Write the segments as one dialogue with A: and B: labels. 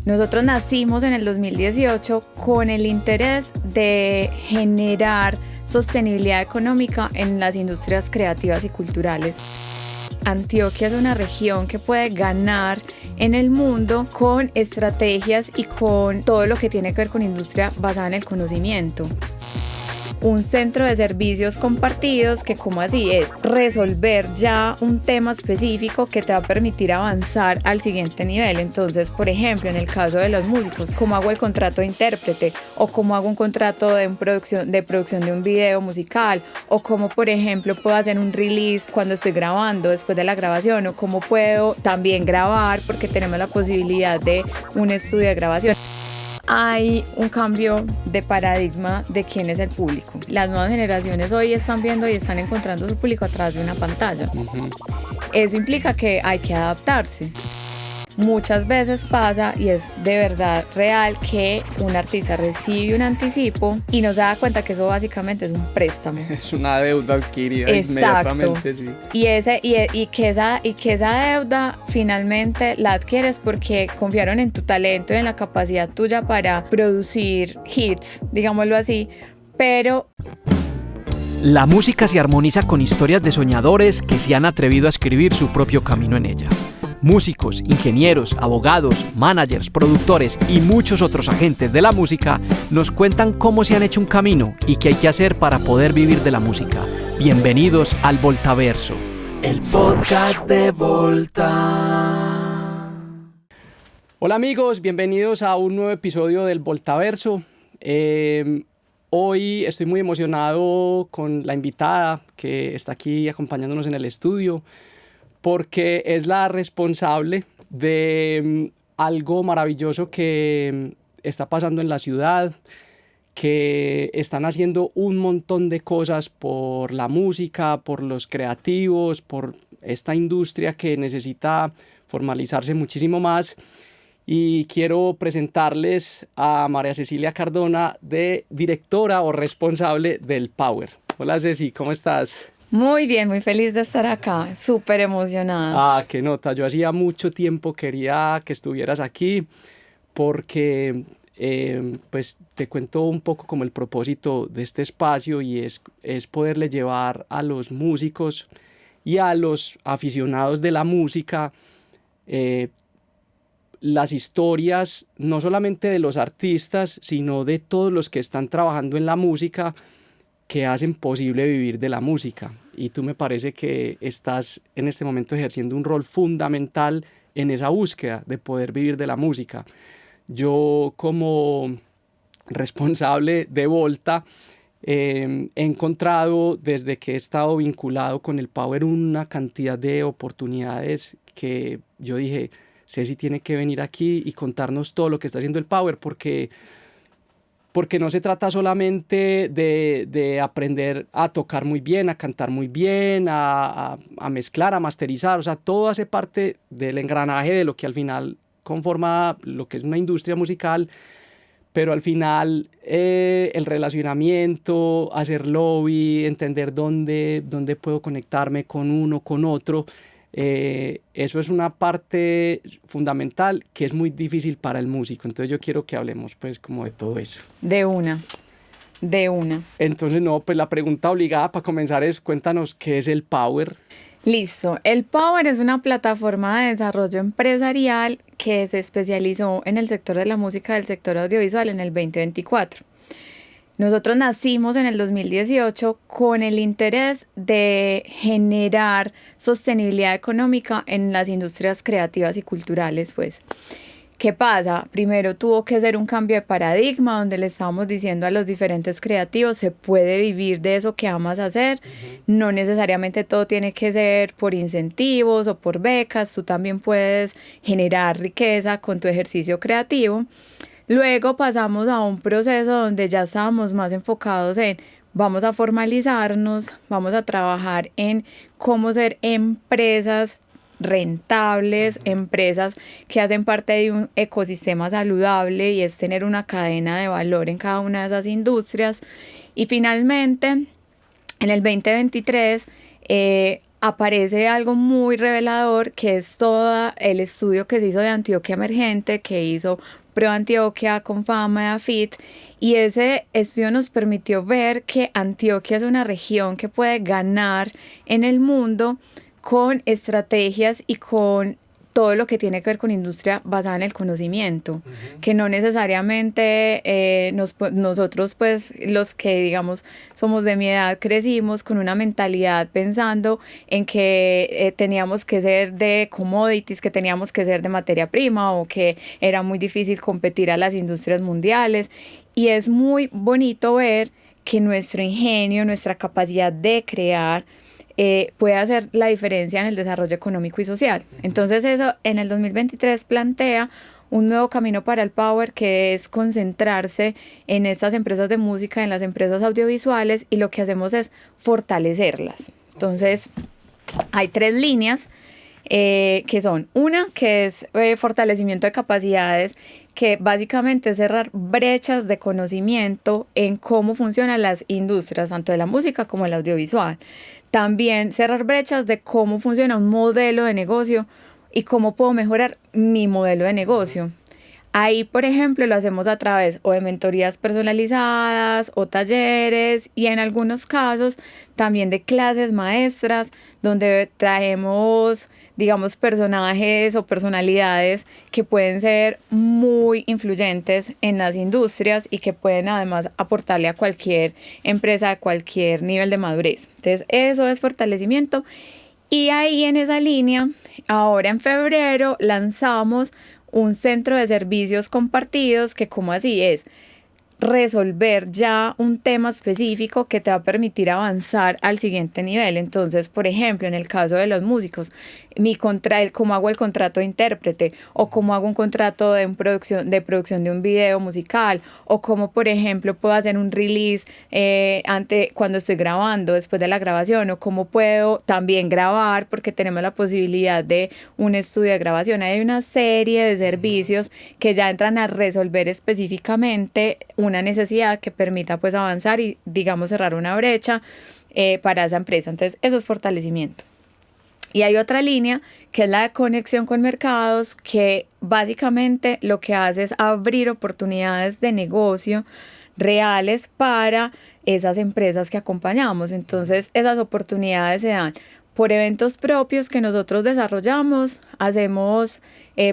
A: Nosotros nacimos en el 2018 con el interés de generar sostenibilidad económica en las industrias creativas y culturales. Antioquia es una región que puede ganar en el mundo con estrategias y con todo lo que tiene que ver con industria basada en el conocimiento. Un centro de servicios compartidos que, como así, es resolver ya un tema específico que te va a permitir avanzar al siguiente nivel. Entonces, por ejemplo, en el caso de los músicos, ¿cómo hago el contrato de intérprete? ¿O cómo hago un contrato de producción de un video musical? ¿O cómo, por ejemplo, puedo hacer un release cuando estoy grabando, después de la grabación? ¿O cómo puedo también grabar porque tenemos la posibilidad de un estudio de grabación? Hay un cambio de paradigma de quién es el público. Las nuevas generaciones hoy están viendo y están encontrando su público a través de una pantalla. Eso implica que hay que adaptarse. Muchas veces pasa, y es de verdad real, que un artista recibe un anticipo y no se da cuenta que eso básicamente es un préstamo.
B: Es una deuda adquirida.
A: Exacto.
B: Inmediatamente, sí.
A: Y que esa deuda finalmente la adquieres porque confiaron en tu talento y en la capacidad tuya para producir hits, digámoslo así, pero...
C: La música se armoniza con historias de soñadores que se han atrevido a escribir su propio camino en ella. Músicos, ingenieros, abogados, managers, productores y muchos otros agentes de la música nos cuentan cómo se han hecho un camino y qué hay que hacer para poder vivir de la música. Bienvenidos al Voltaverso, el podcast de Volta.
B: Hola amigos, bienvenidos a un nuevo episodio del Voltaverso. Hoy estoy muy emocionado con la invitada que está aquí acompañándonos en el estudio, porque es la responsable de algo maravilloso que está pasando en la ciudad, que están haciendo un montón de cosas por la música, por los creativos, por esta industria que necesita formalizarse muchísimo más. Y quiero presentarles a María Cecilia Cardona, directora o responsable del Power. Hola Ceci, ¿cómo estás?
A: Muy bien, muy feliz de estar acá, súper emocionada.
B: Qué nota, yo hacía mucho tiempo quería que estuvieras aquí porque pues te cuento un poco como el propósito de este espacio y es poderle llevar a los músicos y a los aficionados de la música las historias no solamente de los artistas, sino de todos los que están trabajando en la música, que hacen posible vivir de la música. Y tú me parece que estás en este momento ejerciendo un rol fundamental en esa búsqueda de poder vivir de la música. Yo, como responsable de Volta, he encontrado desde que he estado vinculado con el Power una cantidad de oportunidades que yo dije, Ceci tiene que venir aquí y contarnos todo lo que está haciendo el Power, porque no se trata solamente de aprender a tocar muy bien, a cantar muy bien, a mezclar, a masterizar. O sea, todo hace parte del engranaje de lo que al final conforma lo que es una industria musical, pero al final el relacionamiento, hacer lobby, entender dónde puedo conectarme con uno, con otro, eso es una parte fundamental que es muy difícil para el músico. Entonces yo quiero que hablemos pues como de todo eso.
A: De una.
B: Entonces pues la pregunta obligada para comenzar es, cuéntanos qué es el Power.
A: Listo, el Power es una plataforma de desarrollo empresarial que se especializó en el sector de la música, del sector audiovisual en el 2024. Nosotros nacimos en el 2018 con el interés de generar sostenibilidad económica en las industrias creativas y culturales, pues. ¿Qué pasa? Primero tuvo que ser un cambio de paradigma donde le estábamos diciendo a los diferentes creativos, se puede vivir de eso que amas hacer, no necesariamente todo tiene que ser por incentivos o por becas, tú también puedes generar riqueza con tu ejercicio creativo. Luego pasamos a un proceso donde ya estábamos más enfocados en vamos a formalizarnos, vamos a trabajar en cómo ser empresas rentables, empresas que hacen parte de un ecosistema saludable y es tener una cadena de valor en cada una de esas industrias. Y finalmente, en el 2023, aparece algo muy revelador, que es todo el estudio que se hizo de Antioquia Emergente, que hizo Pro Antioquia con Fama y AFIT, y ese estudio nos permitió ver que Antioquia es una región que puede ganar en el mundo con estrategias y con todo lo que tiene que ver con industria basada en el conocimiento, que no necesariamente nosotros, pues los que digamos somos de mi edad, crecimos con una mentalidad pensando en que teníamos que ser de commodities, que teníamos que ser de materia prima, o que era muy difícil competir a las industrias mundiales. Y es muy bonito ver que nuestro ingenio, nuestra capacidad de crear, puede hacer la diferencia en el desarrollo económico y social. Entonces eso en el 2023 plantea un nuevo camino para el Power, que es concentrarse en estas empresas de música, en las empresas audiovisuales, y lo que hacemos es fortalecerlas. Entonces hay 3 líneas que son: una que es fortalecimiento de capacidades, que básicamente es cerrar brechas de conocimiento en cómo funcionan las industrias, tanto de la música como el audiovisual. También cerrar brechas de cómo funciona un modelo de negocio y cómo puedo mejorar mi modelo de negocio. Ahí, por ejemplo, lo hacemos a través o de mentorías personalizadas o talleres, y en algunos casos también de clases maestras, donde traemos, digamos, personajes o personalidades que pueden ser muy influyentes en las industrias y que pueden además aportarle a cualquier empresa de cualquier nivel de madurez. Entonces, eso es fortalecimiento. Y ahí en esa línea, ahora en febrero lanzamos un centro de servicios compartidos, que como así es resolver ya un tema específico que te va a permitir avanzar al siguiente nivel. Entonces, por ejemplo, en el caso de los músicos, cómo hago el contrato de intérprete, o cómo hago un contrato de producción de un video musical, o cómo, por ejemplo, puedo hacer un release cuando estoy grabando, después de la grabación, o cómo puedo también grabar, porque tenemos la posibilidad de un estudio de grabación. Hay una serie de servicios que ya entran a resolver específicamente una necesidad que permita pues avanzar y, digamos, cerrar una brecha para esa empresa. Entonces, eso es fortalecimiento. Y hay otra línea que es la de conexión con mercados, que básicamente lo que hace es abrir oportunidades de negocio reales para esas empresas que acompañamos. Entonces, esas oportunidades se dan por eventos propios que nosotros desarrollamos. Hacemos,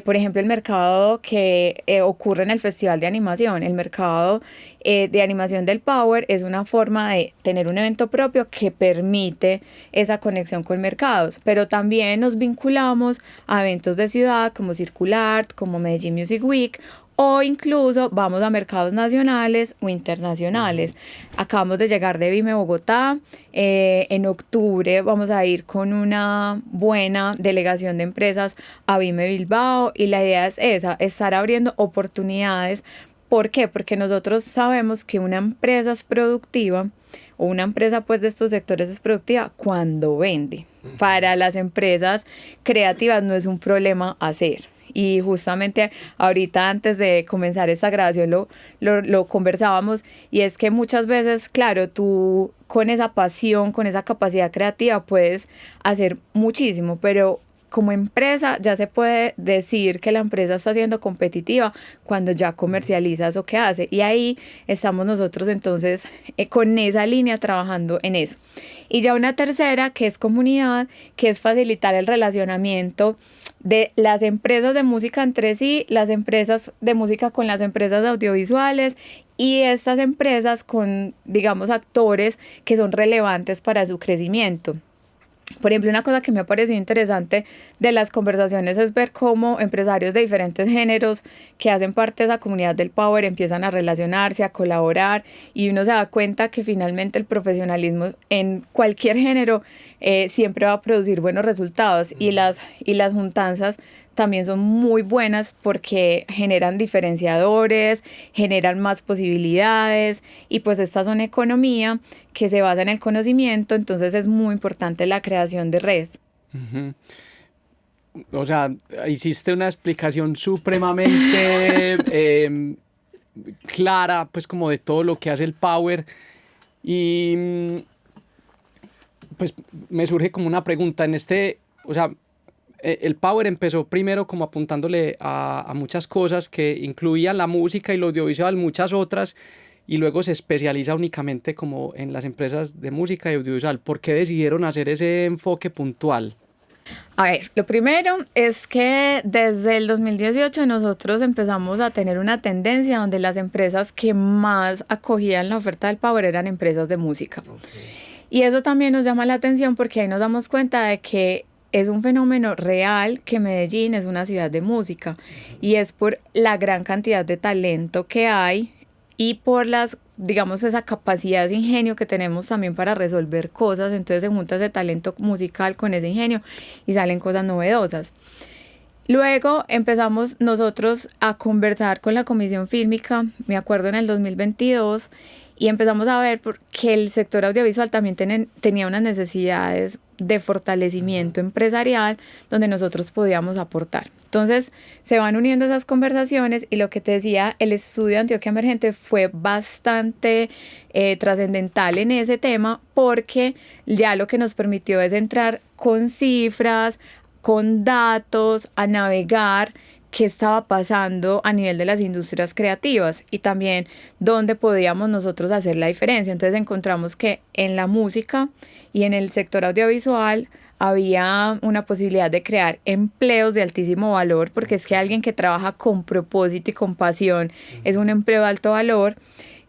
A: por ejemplo, el mercado que ocurre en el Festival de Animación. El mercado de animación del Power es una forma de tener un evento propio que permite esa conexión con mercados, pero también nos vinculamos a eventos de ciudad como Circulart, como Medellín Music Week, o incluso vamos a mercados nacionales o internacionales. Acabamos de llegar de Vime Bogotá. En octubre vamos a ir con una buena delegación de empresas a Vime Bilbao, y la idea es esa, estar abriendo oportunidades. ¿Por qué? Porque nosotros sabemos que una empresa es productiva, o una empresa pues de estos sectores es productiva cuando vende. Para las empresas creativas no es un problema hacer. Y justamente ahorita, antes de comenzar esta grabación, lo conversábamos, y es que muchas veces, claro, tú con esa pasión, con esa capacidad creativa puedes hacer muchísimo, pero como empresa ya se puede decir que la empresa está siendo competitiva cuando ya comercializa eso que hace, y ahí estamos nosotros entonces con esa línea trabajando en eso. Y ya una tercera, que es comunidad, que es facilitar el relacionamiento de las empresas de música entre sí, las empresas de música con las empresas audiovisuales, y estas empresas con, digamos, actores que son relevantes para su crecimiento. Por ejemplo, una cosa que me ha parecido interesante de las conversaciones es ver cómo empresarios de diferentes géneros que hacen parte de esa comunidad del Power empiezan a relacionarse, a colaborar, y uno se da cuenta que finalmente el profesionalismo en cualquier género siempre va a producir buenos resultados, y las juntanzas también son muy buenas porque generan diferenciadores, generan más posibilidades, y pues esta es una economía que se basa en el conocimiento, entonces es muy importante la creación de red.
B: Uh-huh. O sea, hiciste una explicación supremamente clara, pues como de todo lo que hace el Power, y pues me surge como una pregunta en o sea, el Power empezó primero como apuntándole a muchas cosas que incluían la música y lo audiovisual, muchas otras, y luego se especializa únicamente como en las empresas de música y audiovisual. ¿Por qué decidieron hacer ese enfoque puntual?
A: A ver, lo primero es que desde el 2018 nosotros empezamos a tener una tendencia donde las empresas que más acogían la oferta del Power eran empresas de música. Y eso también nos llama la atención porque ahí nos damos cuenta de que es un fenómeno real que Medellín es una ciudad de música y es por la gran cantidad de talento que hay y por digamos, esa capacidad de ingenio que tenemos también para resolver cosas. Entonces se junta ese talento musical con ese ingenio y salen cosas novedosas. Luego empezamos nosotros a conversar con la Comisión Fílmica, me acuerdo en el 2022, y empezamos a ver que el sector audiovisual también tenía unas necesidades de fortalecimiento empresarial donde nosotros podíamos aportar. Entonces se van uniendo esas conversaciones y lo que te decía, el estudio de Antioquia Emergente fue bastante trascendental en ese tema porque ya lo que nos permitió es entrar con cifras, con datos, a navegar qué estaba pasando a nivel de las industrias creativas y también dónde podíamos nosotros hacer la diferencia. Entonces encontramos que en la música y en el sector audiovisual había una posibilidad de crear empleos de altísimo valor, porque es que alguien que trabaja con propósito y con pasión es un empleo de alto valor.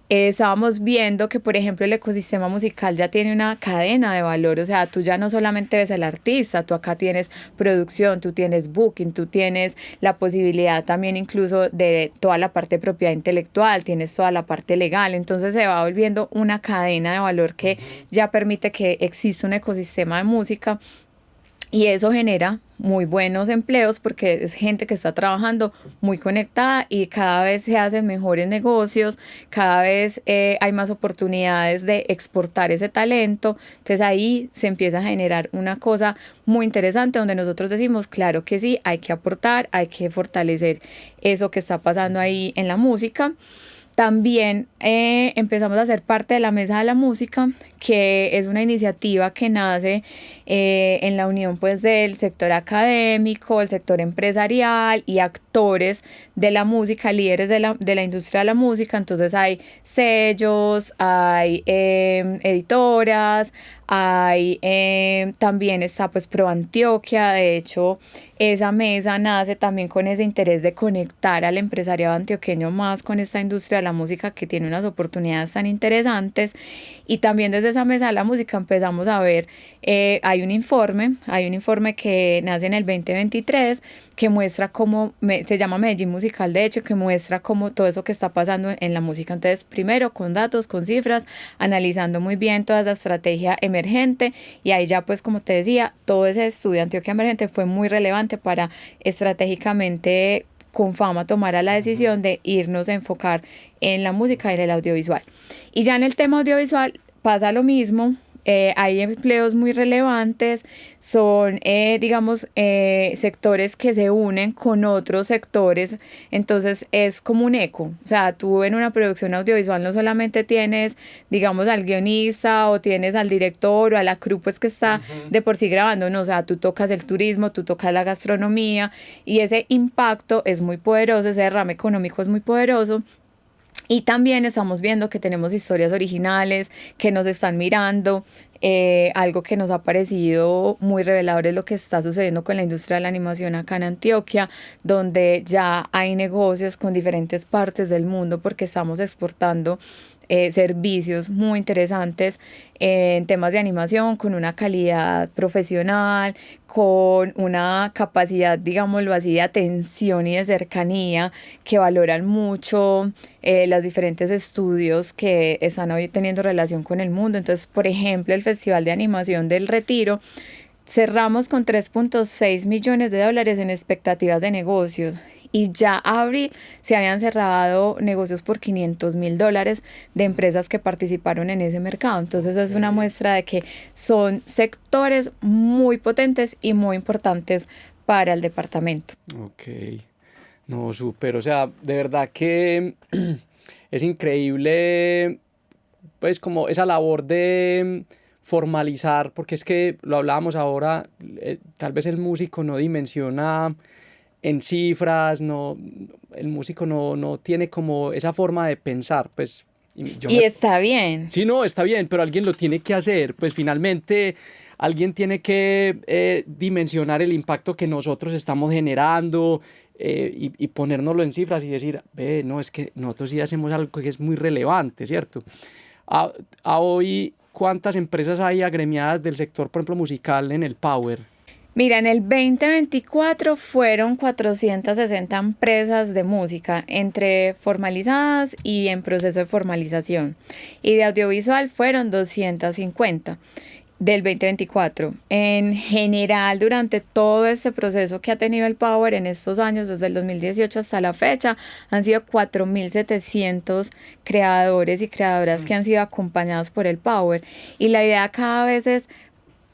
A: Estábamos viendo que, por ejemplo, el ecosistema musical ya tiene una cadena de valor, o sea, tú ya no solamente ves al artista, tú acá tienes producción, tú tienes booking, tú tienes la posibilidad también incluso de toda la parte de propiedad intelectual, tienes toda la parte legal, entonces se va volviendo una cadena de valor que ya permite que exista un ecosistema de música. Y eso genera muy buenos empleos porque es gente que está trabajando muy conectada y cada vez se hacen mejores negocios, cada vez hay más oportunidades de exportar ese talento. Entonces ahí se empieza a generar una cosa muy interesante donde nosotros decimos, claro que sí, hay que aportar, hay que fortalecer eso que está pasando ahí en la música. También empezamos a hacer parte de la Mesa de la Música, que es una iniciativa que nace en la unión pues, del sector académico, el sector empresarial y actores de la música, líderes de la industria de la música. Entonces hay sellos, hay editoras, hay también está pues Pro Antioquia. De hecho esa mesa nace también con ese interés de conectar al empresariado antioqueño más con esta industria de la música que tiene unas oportunidades tan interesantes. Y también desde esa Mesa de la Música empezamos a ver, hay un informe que nace en el 2023 que muestra cómo, se llama Medellín Musical, de hecho, que muestra cómo todo eso que está pasando en la música. Entonces, primero con datos, con cifras, analizando muy bien toda esa estrategia emergente, y ahí ya pues como te decía, todo ese estudio de Antioquia Emergente fue muy relevante para estratégicamente con Fama tomara la decisión de irnos a enfocar en la música y en el audiovisual. Y ya en el tema audiovisual pasa lo mismo. Hay empleos muy relevantes, son, digamos, sectores que se unen con otros sectores, entonces es como un eco. O sea, tú en una producción audiovisual no solamente tienes, digamos, al guionista o tienes al director o a la crew pues, que está de por sí grabando, no, o sea, tú tocas el turismo, tú tocas la gastronomía y ese impacto es muy poderoso, ese derrame económico es muy poderoso. Y también estamos viendo que tenemos historias originales que nos están mirando. Algo que nos ha parecido muy revelador es lo que está sucediendo con la industria de la animación acá en Antioquia, donde ya hay negocios con diferentes partes del mundo porque estamos exportando servicios muy interesantes en temas de animación, con una calidad profesional, con una capacidad, digámoslo así, de atención y de cercanía que valoran mucho los diferentes estudios que están hoy teniendo relación con el mundo. Entonces, por ejemplo, el Festival de Animación del Retiro, cerramos con $3.6 millones en expectativas de negocios. Y ya a abril se habían cerrado negocios por $500.000 de empresas que participaron en ese mercado. Entonces es una muestra de que son sectores muy potentes y muy importantes para el departamento.
B: Ok, no, súper, o sea, de verdad que es increíble, pues como esa labor de formalizar, porque es que lo hablábamos ahora, tal vez el músico no dimensiona en cifras, no, el músico no tiene como esa forma de pensar, pues.
A: Está bien.
B: Sí, no, está bien, pero alguien lo tiene que hacer, pues finalmente alguien tiene que dimensionar el impacto que nosotros estamos generando y ponérnoslo en cifras y decir, ve, no, es que nosotros sí hacemos algo que es muy relevante, ¿cierto? A hoy, ¿cuántas empresas hay agremiadas del sector, por ejemplo, musical en el Power?
A: Mira, en el 2024 fueron 460 empresas de música, entre formalizadas y en proceso de formalización. Y de audiovisual fueron 250 del 2024. En general, durante todo este proceso que ha tenido el Power en estos años, desde el 2018 hasta la fecha, han sido 4.700 creadores y creadoras que han sido acompañados por el Power. Y la idea cada vez es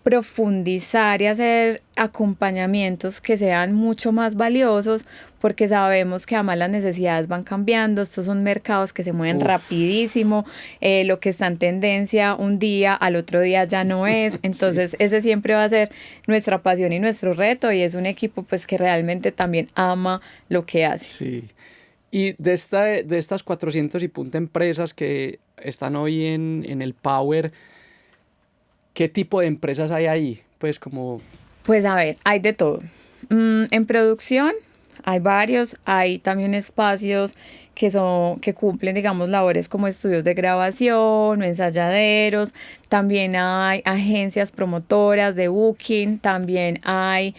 A: profundizar y hacer acompañamientos que sean mucho más valiosos, porque sabemos que además las necesidades van cambiando. Estos son mercados que se mueven rapidísimo, lo que está en tendencia un día al otro día ya no es, entonces ese siempre va a ser nuestra pasión y nuestro reto, y es un equipo pues que realmente también ama lo que hace.
B: Sí. Y de estas 400 y punta empresas que están hoy en el Power, ¿qué tipo de empresas hay ahí?
A: Pues a ver, hay de todo. En producción hay varios, hay también espacios que cumplen, digamos, labores como estudios de grabación o ensayaderos. También hay agencias promotoras de booking, también hay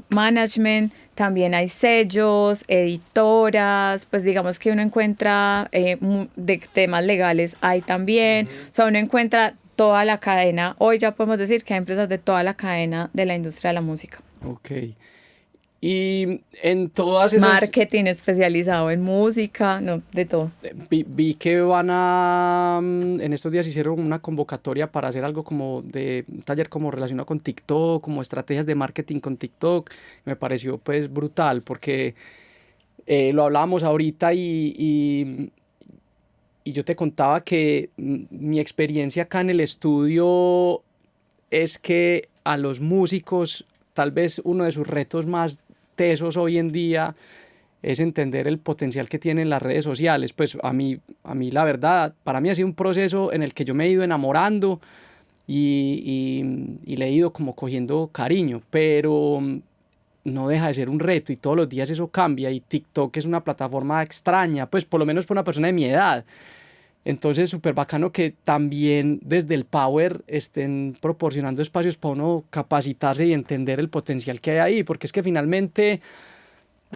A: management, también hay sellos, editoras, pues digamos que uno encuentra de temas legales hay también, o sea, uno encuentra toda la cadena. Hoy ya podemos decir que hay empresas de toda la cadena de la industria de la música.
B: Ok. Y en todas esas...
A: Marketing especializado en música, no, de todo.
B: Vi que en estos días hicieron una convocatoria para hacer algo como de un taller como relacionado con TikTok, como estrategias de marketing con TikTok. Me pareció pues brutal porque lo hablábamos ahorita y yo te contaba que mi experiencia acá en el estudio es que a los músicos tal vez uno de sus retos más tesos hoy en día es entender el potencial que tienen las redes sociales. Pues a mí la verdad, para mí ha sido un proceso en el que yo me he ido enamorando y le he ido como cogiendo cariño, pero no deja de ser un reto y todos los días eso cambia, y TikTok es una plataforma extraña, pues por lo menos para una persona de mi edad. Entonces, súper bacano que también desde el Power estén proporcionando espacios para uno capacitarse y entender el potencial que hay ahí, porque es que finalmente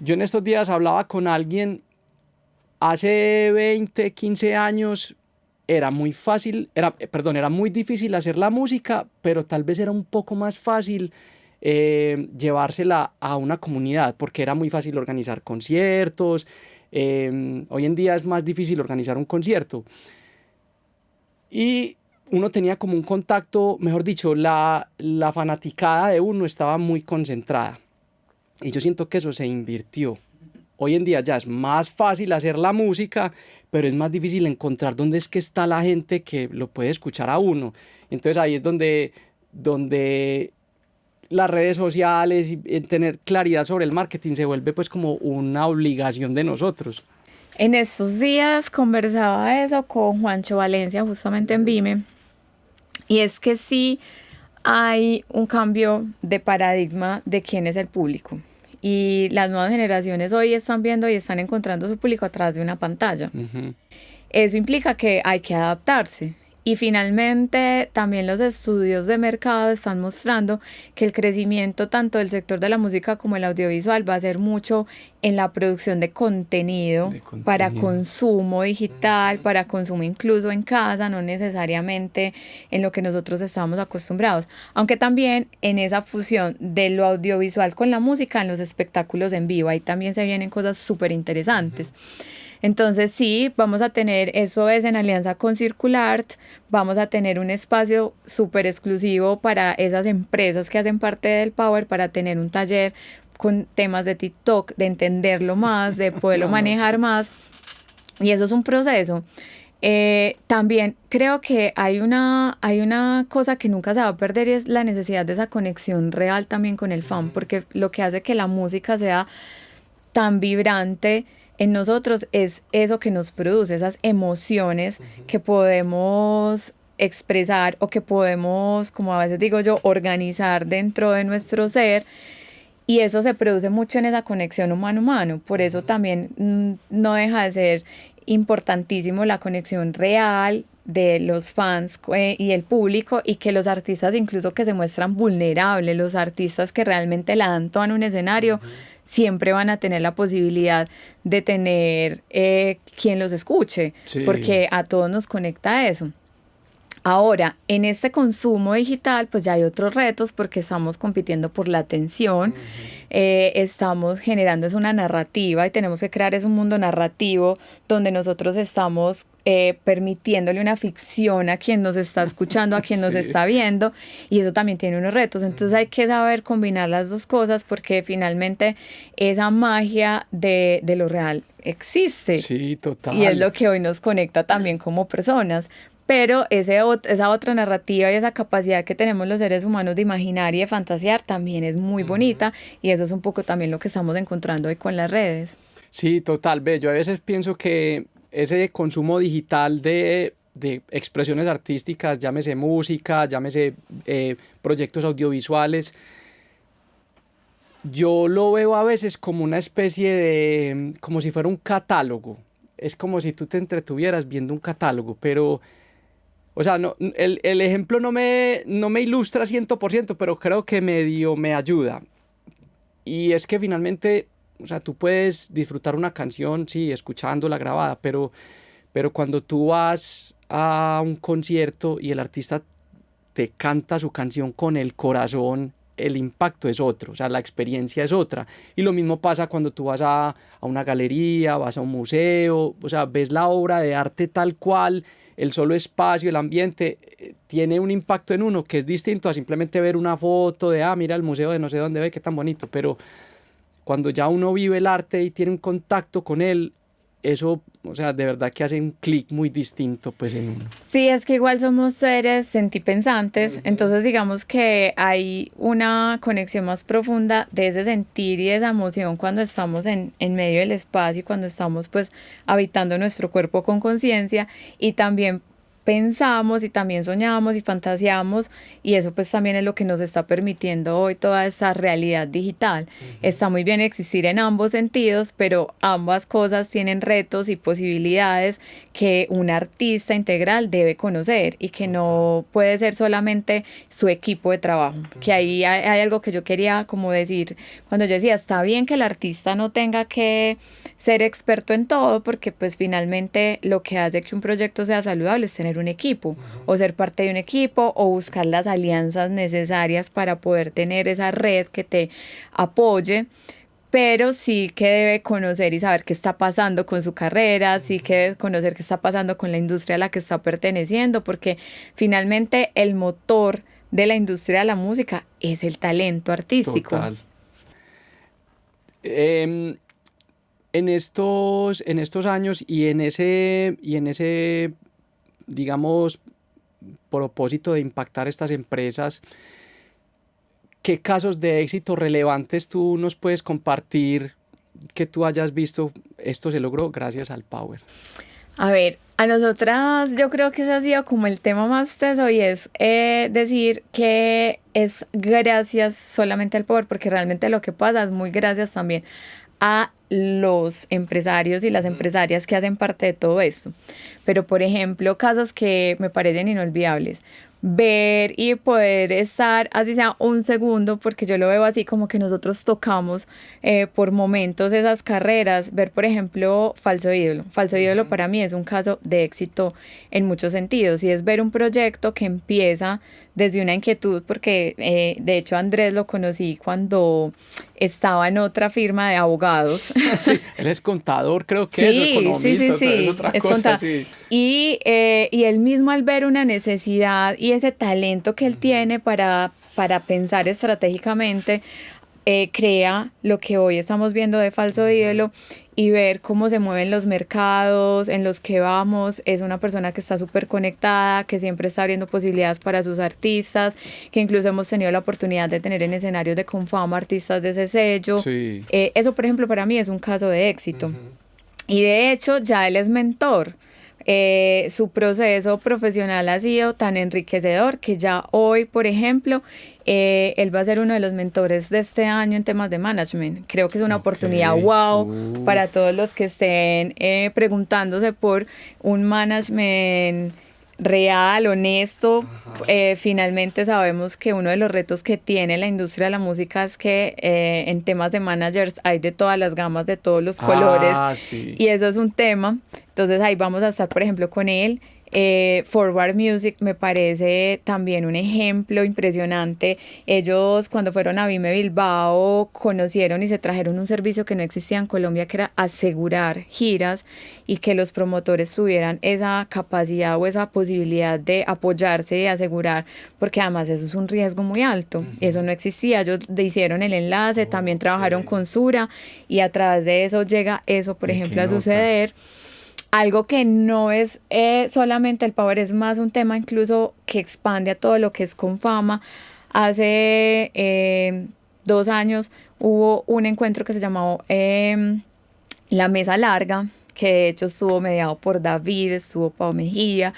B: yo en estos días hablaba con alguien, hace 20, 15 años era muy difícil hacer la música, pero tal vez era un poco más fácil llevársela a una comunidad, porque era muy fácil organizar conciertos. Hoy en día es más difícil organizar un concierto y uno tenía como un contacto, mejor dicho, la fanaticada de uno estaba muy concentrada, y yo siento que eso se invirtió. Hoy en día ya es más fácil hacer la música, pero es más difícil encontrar dónde es que está la gente que lo puede escuchar a uno. Entonces ahí es donde las redes sociales y tener claridad sobre el marketing se vuelve pues como una obligación de nosotros.
A: En estos días conversaba eso con Juancho Valencia justamente en Vime, y es que sí hay un cambio de paradigma de quién es el público, y las nuevas generaciones hoy están viendo y están encontrando su público a través de una pantalla. Uh-huh. Eso implica que hay que adaptarse. Y finalmente también los estudios de mercado están mostrando que el crecimiento tanto del sector de la música como el audiovisual va a ser mucho en la producción de contenido para consumo digital, para consumo incluso en casa, no necesariamente en lo que nosotros estamos acostumbrados. Aunque también en esa fusión de lo audiovisual con la música, en los espectáculos en vivo, ahí también se vienen cosas súper interesantes. Entonces sí, vamos a tener, eso es en alianza con Circulart, vamos a tener un espacio súper exclusivo para esas empresas que hacen parte del Power, para tener un taller con temas de TikTok, de entenderlo más, de poderlo manejar más, y eso es un proceso. También creo que hay una cosa que nunca se va a perder y es la necesidad de esa conexión real también con el fan, porque lo que hace que la música sea tan vibrante en nosotros es eso que nos produce, esas emociones que podemos expresar o que podemos, como a veces digo yo, organizar dentro de nuestro ser. Y eso se produce mucho en esa conexión humano-humano. Por eso también no deja de ser importantísimo la conexión real de los fans y el público, y que los artistas incluso que se muestran vulnerables, los artistas que realmente la dan toda en un escenario, siempre van a tener la posibilidad de tener quien los escuche, porque a todos nos conecta eso. Ahora, en este consumo digital, pues ya hay otros retos porque estamos compitiendo por la atención, estamos generando una narrativa y tenemos que crear un mundo narrativo donde nosotros estamos permitiéndole una ficción a quien nos está escuchando, a quien nos está viendo, y eso también tiene unos retos. Entonces hay que saber combinar las dos cosas porque finalmente esa magia de lo real existe.
B: Sí, total.
A: Y es lo que hoy nos conecta también como personas. Pero esa otra narrativa y esa capacidad que tenemos los seres humanos de imaginar y de fantasear también es muy bonita, y eso es un poco también lo que estamos encontrando hoy con las redes.
B: Sí, total. Ve, yo a veces pienso que ese consumo digital de expresiones artísticas, llámese música, llámese proyectos audiovisuales, yo lo veo a veces como una especie de, como si fuera un catálogo. Es como si tú te entretuvieras viendo un catálogo, pero... O sea, no, el ejemplo no me ilustra 100%, pero creo que medio me ayuda. Y es que finalmente, o sea, tú puedes disfrutar una canción, sí, escuchándola grabada, pero cuando tú vas a un concierto y el artista te canta su canción con el corazón, el impacto es otro, o sea, la experiencia es otra. Y lo mismo pasa cuando tú vas a una galería, vas a un museo, o sea, ves la obra de arte tal cual. El solo espacio, el ambiente, tiene un impacto en uno que es distinto a simplemente ver una foto de, mira el museo de no sé dónde, ve qué tan bonito. Pero cuando ya uno vive el arte y tiene un contacto con él, eso, o sea, de verdad que hace un clic muy distinto pues en uno.
A: Sí, es que igual somos seres sentipensantes, entonces digamos que hay una conexión más profunda de ese sentir y esa emoción cuando estamos en medio del espacio y cuando estamos pues habitando nuestro cuerpo con conciencia, y también pensamos y también soñamos y fantaseamos, y eso pues también es lo que nos está permitiendo hoy toda esa realidad digital. Está muy bien existir en ambos sentidos, pero ambas cosas tienen retos y posibilidades que un artista integral debe conocer, y que no puede ser solamente su equipo de trabajo. Que ahí hay algo que yo quería como decir cuando yo decía, está bien que el artista no tenga que ser experto en todo, porque pues finalmente lo que hace que un proyecto sea saludable es tener un equipo, o ser parte de un equipo, o buscar las alianzas necesarias para poder tener esa red que te apoye, pero sí que debe conocer y saber qué está pasando con su carrera, sí que debe conocer qué está pasando con la industria a la que está perteneciendo, porque finalmente el motor de la industria de la música es el talento artístico.
B: Total. En estos años y en ese digamos propósito de impactar estas empresas, ¿qué casos de éxito relevantes tú nos puedes compartir que tú hayas visto? Esto se logró gracias al Power.
A: A ver, a nosotras yo creo que ese ha sido como el tema más teso, y es decir que es gracias solamente al Power, porque realmente lo que pasa es muy gracias también a los empresarios y las empresarias que hacen parte de todo esto. Pero, por ejemplo, casos que me parecen inolvidables. Ver y poder estar, así sea un segundo, porque yo lo veo así como que nosotros tocamos por momentos esas carreras. Ver, por ejemplo, Falso Ídolo. Falso Ídolo para mí es un caso de éxito en muchos sentidos, y es ver un proyecto que empieza desde una inquietud, porque de hecho Andrés lo conocí cuando estaba en otra firma de abogados.
B: Sí, él es contador, creo que es economista,
A: sí,
B: es otra cosa. Sí.
A: Y él mismo, al ver una necesidad y ese talento que él tiene para pensar estratégicamente, crea lo que hoy estamos viendo de Falso Ídolo y ver cómo se mueven los mercados en los que vamos. Es una persona que está súper conectada, que siempre está abriendo posibilidades para sus artistas, que incluso hemos tenido la oportunidad de tener en escenarios de Confama artistas de ese sello.
B: Sí.
A: Eso, por ejemplo, para mí es un caso de éxito. Y de hecho, ya él es mentor. Su proceso profesional ha sido tan enriquecedor que ya hoy, por ejemplo, él va a ser uno de los mentores de este año en temas de management. Creo que es una oportunidad wow para todos los que estén preguntándose por un management real, honesto. Finalmente sabemos que uno de los retos que tiene la industria de la música es que en temas de managers hay de todas las gamas, de todos los colores,
B: Sí.
A: y eso es un tema. Entonces ahí vamos a estar, por ejemplo, con él. Forward Music me parece también un ejemplo impresionante. Ellos, cuando fueron a Vime Bilbao, conocieron y se trajeron un servicio que no existía en Colombia, que era asegurar giras y que los promotores tuvieran esa capacidad o esa posibilidad de apoyarse y asegurar, porque además eso es un riesgo muy alto. Eso no existía. Ellos hicieron el enlace, también trabajaron con Sura, y a través de eso llega eso, por ejemplo, a suceder. Algo que no es solamente el power, es más un tema incluso que expande a todo lo que es Confama. Hace 2 años hubo un encuentro que se llamó La Mesa Larga, que de hecho estuvo mediado por David, estuvo Pau Mejía,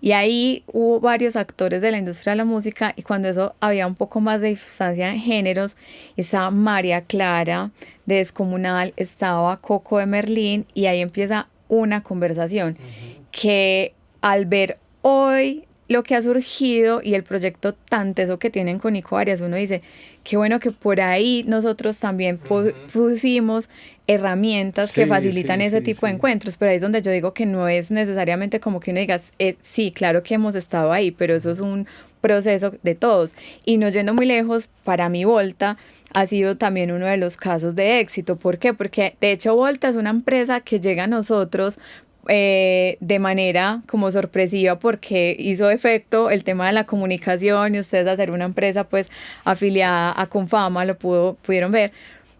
A: y ahí hubo varios actores de la industria de la música, y cuando eso había un poco más de distancia en géneros, estaba María Clara de Descomunal, estaba Coco de Merlín, y ahí empieza una conversación que al ver hoy lo que ha surgido y el proyecto tan teso que tienen con Nico Arias, uno dice, qué bueno que por ahí nosotros también pusimos herramientas que facilitan ese tipo de encuentros, pero ahí es donde yo digo que no es necesariamente como que uno diga, sí, claro que hemos estado ahí, pero eso es un proceso de todos. Y no yendo muy lejos, para mí Volta ha sido también uno de los casos de éxito. ¿Por qué? Porque de hecho Volta es una empresa que llega a nosotros de manera como sorpresiva, porque hizo efecto el tema de la comunicación, y ustedes hacer una empresa pues afiliada a Confama lo pudieron ver.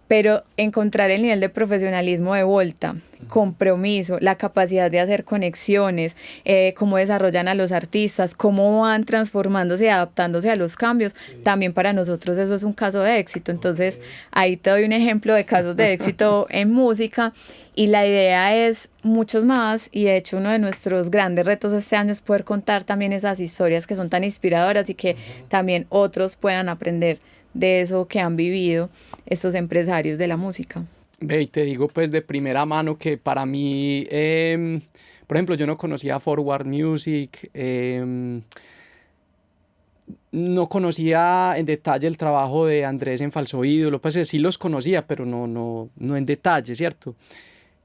A: Pero encontrar el nivel de profesionalismo de Volta, compromiso, la capacidad de hacer conexiones, cómo desarrollan a los artistas, cómo van transformándose y adaptándose a los cambios, también para nosotros eso es un caso de éxito. Entonces ahí te doy un ejemplo de casos de éxito en música, y la idea es muchos más, y de hecho uno de nuestros grandes retos este año es poder contar también esas historias que son tan inspiradoras y que también otros puedan aprender de eso que han vivido estos empresarios de la música.
B: Ve, y te digo pues de primera mano que para mí, por ejemplo, yo no conocía Forward Music, no conocía en detalle el trabajo de Andrés en Falso Ídolo, pues sí los conocía, pero no en detalle, ¿cierto?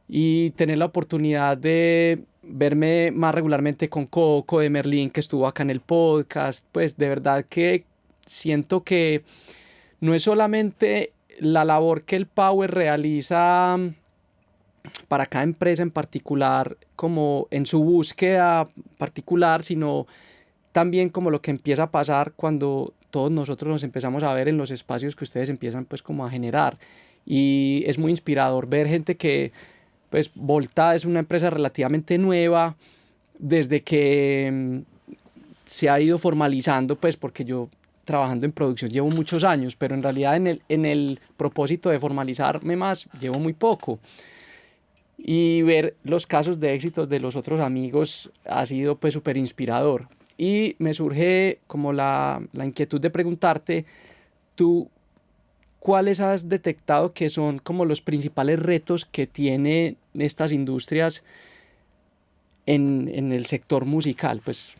B: Y tener la oportunidad de verme más regularmente con Coco de Merlín, que estuvo acá en el podcast, pues de verdad que siento que no es solamente la labor que el Power realiza para cada empresa en particular, como en su búsqueda particular, sino también como lo que empieza a pasar cuando todos nosotros nos empezamos a ver en los espacios que ustedes empiezan pues como a generar. Y es muy inspirador ver gente que, pues Volta es una empresa relativamente nueva, desde que se ha ido formalizando, pues porque yo trabajando en producción llevo muchos años, pero en realidad en el propósito de formalizarme más llevo muy poco. Y ver los casos de éxitos de los otros amigos ha sido pues súper inspirador. Y me surge como la inquietud de preguntarte, ¿tú cuáles has detectado que son como los principales retos que tienen estas industrias en el sector musical? Pues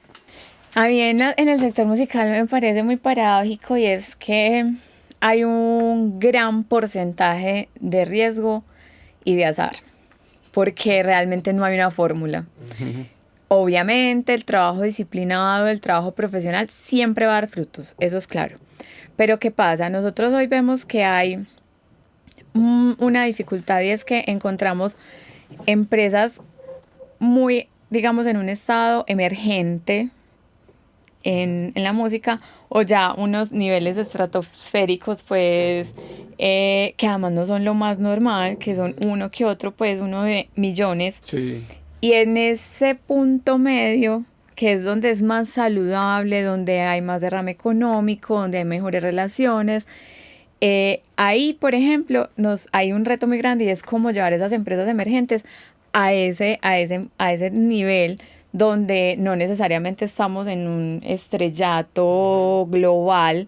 A: a mí en el sector musical me parece muy paradójico, y es que hay un gran porcentaje de riesgo y de azar, porque realmente no hay una fórmula. Obviamente el trabajo disciplinado, el trabajo profesional siempre va a dar frutos, eso es claro. Pero ¿qué pasa? Nosotros hoy vemos que hay una dificultad, y es que encontramos empresas muy, digamos, en un estado emergente en la música, o ya unos niveles estratosféricos pues que además no son lo más normal, que son uno que otro, pues uno de millones.
B: Sí.
A: Y en ese punto medio, que es donde es más saludable, donde hay más derrame económico, donde hay mejores relaciones, ahí, por ejemplo, hay un reto muy grande y es cómo llevar esas empresas emergentes a ese nivel donde no necesariamente estamos en un estrellato global.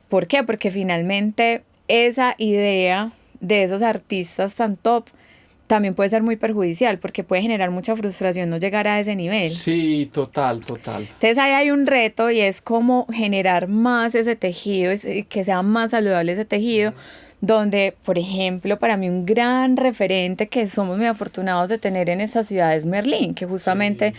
A: ¿Por qué? Porque finalmente esa idea de esos artistas tan top también puede ser muy perjudicial porque puede generar mucha frustración no llegar a ese nivel.
B: Sí, total.
A: Entonces ahí hay un reto y es cómo generar más ese tejido, que sea más saludable ese tejido, donde, por ejemplo, para mí un gran referente que somos muy afortunados de tener en esta ciudad es Merlín, que justamente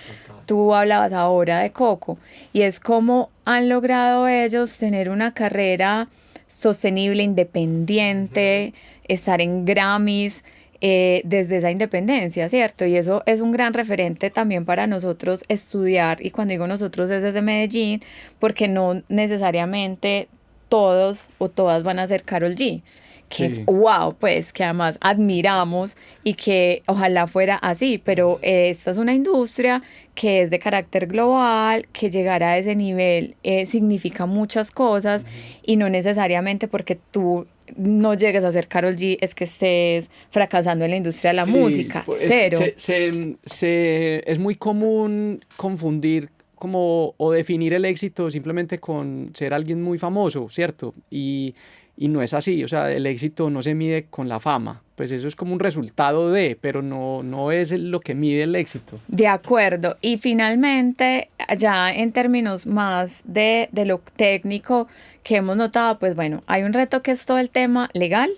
A: tú hablabas ahora de Coco, y es cómo han logrado ellos tener una carrera sostenible, independiente, estar en Grammys, desde esa independencia, ¿cierto? Y eso es un gran referente también para nosotros estudiar, y cuando digo nosotros es desde Medellín, porque no necesariamente todos o todas van a ser Karol G. Que
B: Sí.
A: wow, pues que además admiramos y que ojalá fuera así, pero esta es una industria que es de carácter global, que llegar a ese nivel significa muchas cosas y no necesariamente porque tú no llegues a ser Karol G es que estés fracasando en la industria de la música,
B: pues,
A: cero.
B: es muy común confundir como o definir el éxito simplemente con ser alguien muy famoso, ¿cierto? Y no es así, o sea, el éxito no se mide con la fama, pues eso es como un resultado de, pero no es lo que mide el éxito.
A: De acuerdo. Y finalmente, ya en términos más de lo técnico que hemos notado, pues bueno, hay un reto que es todo el tema legal,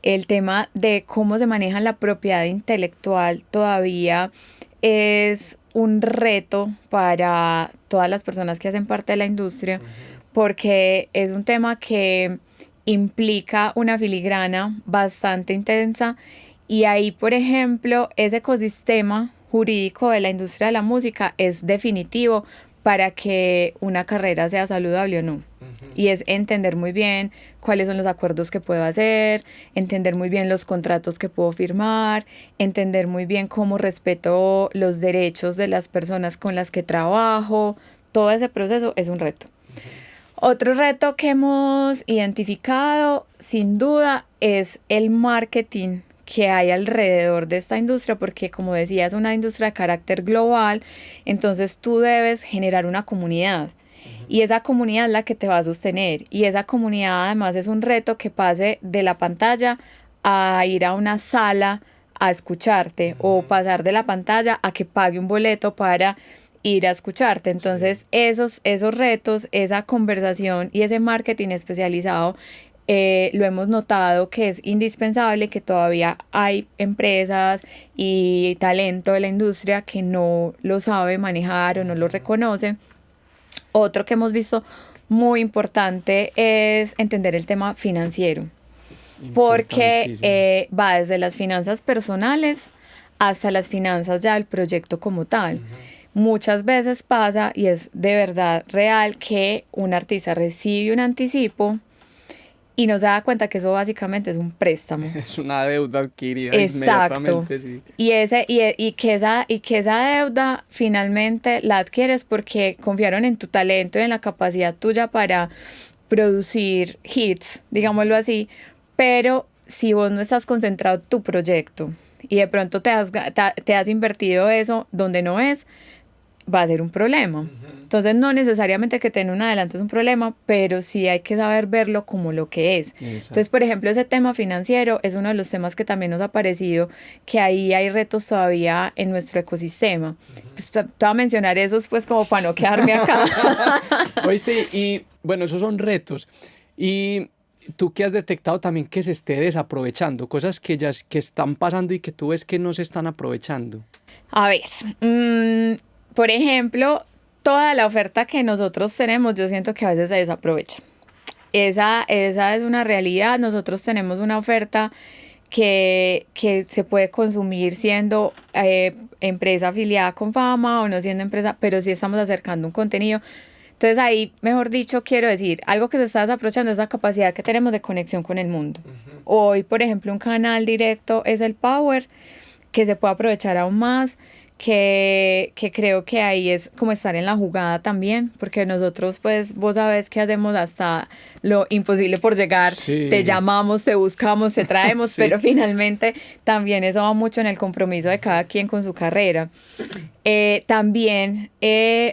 A: el tema de cómo se maneja la propiedad intelectual todavía es un reto para todas las personas que hacen parte de la industria, porque es un tema que implica una filigrana bastante intensa y ahí, por ejemplo, ese ecosistema jurídico de la industria de la música es definitivo para que una carrera sea saludable o no. Y es entender muy bien cuáles son los acuerdos que puedo hacer, entender muy bien los contratos que puedo firmar, entender muy bien cómo respeto los derechos de las personas con las que trabajo. Todo ese proceso es un reto. Otro reto que hemos identificado, sin duda, es el marketing que hay alrededor de esta industria, porque como decía, es una industria de carácter global, entonces tú debes generar una comunidad. Y esa comunidad es la que te va a sostener. Y esa comunidad además es un reto que pase de la pantalla a ir a una sala a escucharte o pasar de la pantalla a que pague un boleto para ir a escucharte. Entonces esos retos, esa conversación y ese marketing especializado lo hemos notado que es indispensable, que todavía hay empresas y talento de la industria que no lo sabe manejar o no lo reconoce. Otro que hemos visto muy importante es entender el tema financiero, porque va desde las finanzas personales hasta las finanzas ya del proyecto como tal. Muchas veces pasa, y es de verdad real, que un artista recibe un anticipo y no se da cuenta que eso básicamente es un préstamo.
B: Es una deuda adquirida.
A: Exacto.
B: Inmediatamente, sí.
A: Y que esa deuda finalmente la adquieres porque confiaron en tu talento y en la capacidad tuya para producir hits, digámoslo así, pero si vos no estás concentrado en tu proyecto y de pronto te has invertido eso donde no es, va a ser un problema. Entonces no necesariamente que tener un adelanto es un problema, pero sí hay que saber verlo como lo que es.
B: Exacto.
A: Entonces, por ejemplo, ese tema financiero es uno de los temas que también nos ha parecido que ahí hay retos todavía en nuestro ecosistema. Pues, te voy a mencionar esos pues como para no quedarme acá.
B: Oíste, y bueno, esos son retos. Y tú que has detectado también que se esté desaprovechando, cosas que que están pasando y que tú ves que no se están aprovechando.
A: A ver, por ejemplo, toda la oferta que nosotros tenemos, yo siento que a veces se desaprovecha. Esa es una realidad. Nosotros tenemos una oferta que se puede consumir siendo empresa afiliada con Fama o no siendo empresa, pero sí estamos acercando un contenido Entonces ahí, mejor dicho, quiero decir, algo que se está desaprovechando es la capacidad que tenemos de conexión con el mundo. Hoy, por ejemplo, un canal directo es el Power, que se puede aprovechar aún más, que creo que ahí es como estar en la jugada también, porque nosotros, pues, vos sabés que hacemos hasta lo imposible por llegar,
B: Sí.
A: te llamamos, te buscamos, te traemos,
B: Sí.
A: pero finalmente también eso va mucho en el compromiso de cada quien con su carrera. También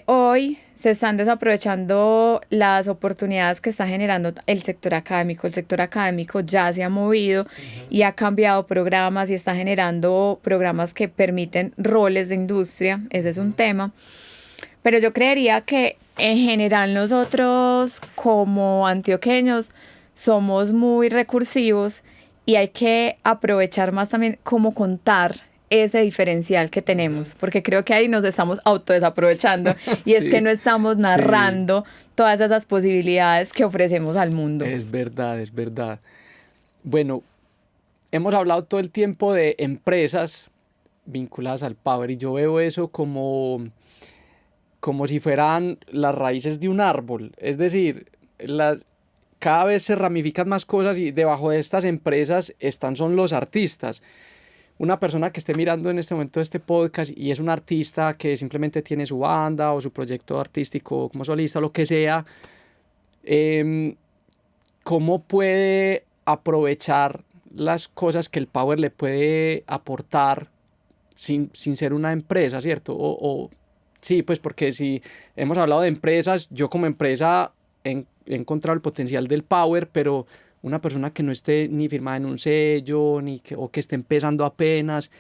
A: hoy se están desaprovechando las oportunidades que está generando el sector académico. El sector académico ya se ha movido y ha cambiado programas y está generando programas que permiten roles de industria. Ese es un tema. Pero yo creería que en general nosotros como antioqueños somos muy recursivos y hay que aprovechar más también cómo contar ese diferencial que tenemos, porque creo que ahí nos estamos autodesaprovechando y es
B: Sí,
A: que no estamos narrando todas esas posibilidades que ofrecemos al mundo.
B: Es verdad, es verdad. Bueno, hemos hablado todo el tiempo de empresas vinculadas al Power y yo veo eso como si fueran las raíces de un árbol. Es decir, cada vez se ramifican más cosas y debajo de estas empresas son los artistas. Una persona que esté mirando en este momento este podcast y es un artista que simplemente tiene su banda o su proyecto artístico como solista o lo que sea, ¿cómo puede aprovechar las cosas que el Power le puede aportar sin ser una empresa, ¿cierto? Sí, pues porque si hemos hablado de empresas, yo como empresa he encontrado el potencial del Power, pero una persona que no esté ni firmada en un sello o que esté empezando apenas,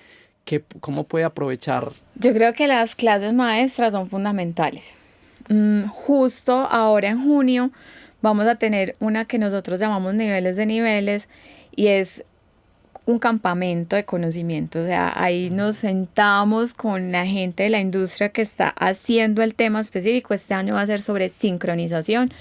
B: ¿cómo puede aprovechar?
A: Yo creo que las clases maestras son fundamentales. Justo ahora en junio vamos a tener una que nosotros llamamos niveles de niveles y es un campamento de conocimiento. O sea, ahí nos sentamos con la gente de la industria que está haciendo el tema específico. Este año va a ser sobre sincronización.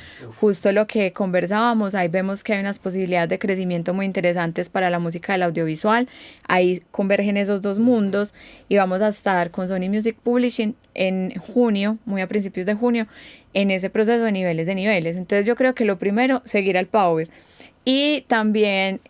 A: Justo lo que conversábamos, ahí vemos que hay unas posibilidades de crecimiento muy interesantes para la música del audiovisual. Ahí convergen esos dos mundos y vamos a estar con Sony Music Publishing en junio, muy a principios de junio, en ese proceso de niveles de niveles. Entonces yo creo que lo primero, seguir al Power y también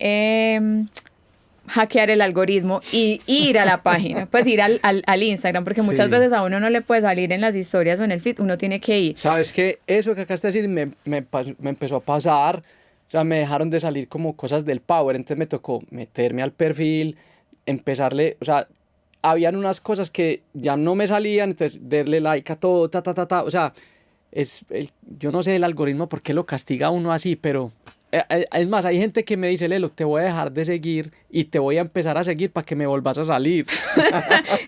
A: hackear el algoritmo y ir a la página, pues ir al Instagram, porque muchas veces a uno no le puede salir en las historias o en el feed, uno tiene que ir.
B: ¿Sabes qué? Eso que acabas de decir me empezó a pasar, o sea, me dejaron de salir como cosas del Power, entonces me tocó meterme al perfil, empezarle, o sea, habían unas cosas que ya no me salían, entonces darle like a todo, o sea, yo no sé el algoritmo por qué lo castiga a uno así, pero es más, hay gente que me dice, Lelo, te voy a dejar de seguir y te voy a empezar a seguir para que me volvas a salir.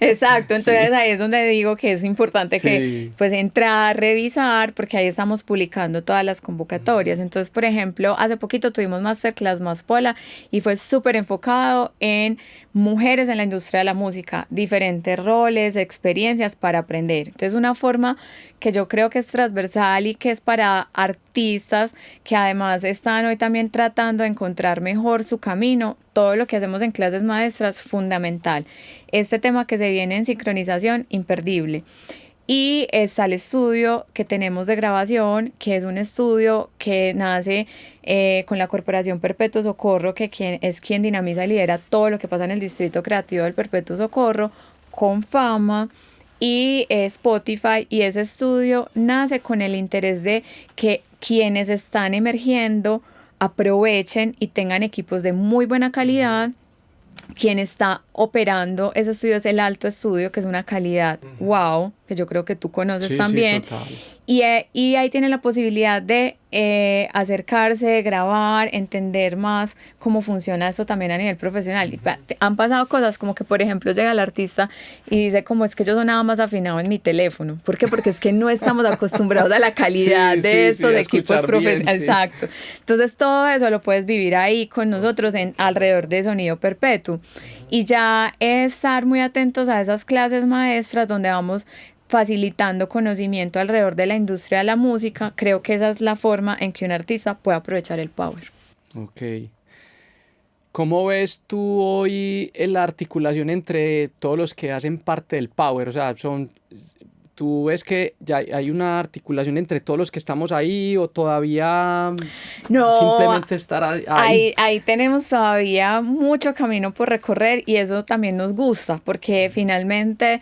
A: Exacto, entonces ahí es donde digo que es importante que pues entrar, revisar, porque ahí estamos publicando todas las convocatorias. Entonces, por ejemplo, hace poquito tuvimos Masterclass Maspola y fue súper enfocado en mujeres en la industria de la música, diferentes roles, experiencias para aprender. Entonces, una forma que yo creo que es transversal y que es para artistas que además están hoy también tratando de encontrar mejor su camino. Todo lo que hacemos en clases maestras, fundamental. Este tema que se viene en sincronización, imperdible. Y está el estudio que tenemos de grabación, que es un estudio que nace con la Corporación Perpetuo Socorro, que es quien dinamiza y lidera todo lo que pasa en el Distrito Creativo del Perpetuo Socorro, con Fama y Spotify, y ese estudio nace con el interés de que quienes están emergiendo aprovechen y tengan equipos de muy buena calidad. Quien está operando ese estudio es el Alto Estudio, que es una calidad wow, que yo creo que tú conoces también.
B: Sí, total.
A: Y ahí tienen la posibilidad de acercarse, grabar, entender más cómo funciona esto también a nivel profesional. Y han pasado cosas como que, por ejemplo, llega el artista y dice como es que yo sonaba más afinado en mi teléfono. ¿Por qué? Porque es que no estamos acostumbrados a la calidad de estos equipos profesionales. Exacto. Entonces todo eso lo puedes vivir ahí con nosotros alrededor de Sonido Perpetuo. Y ya estar muy atentos a esas clases maestras donde vamos facilitando conocimiento alrededor de la industria de la música. Creo que esa es la forma en que un artista puede aprovechar el Power.
B: Ok. ¿Cómo ves tú hoy la articulación entre todos los que hacen parte del Power? O sea, ¿tú ves que ya hay una articulación entre todos los que estamos ahí o todavía
A: No,
B: simplemente estar ahí?
A: ahí tenemos todavía mucho camino por recorrer y eso también nos gusta porque finalmente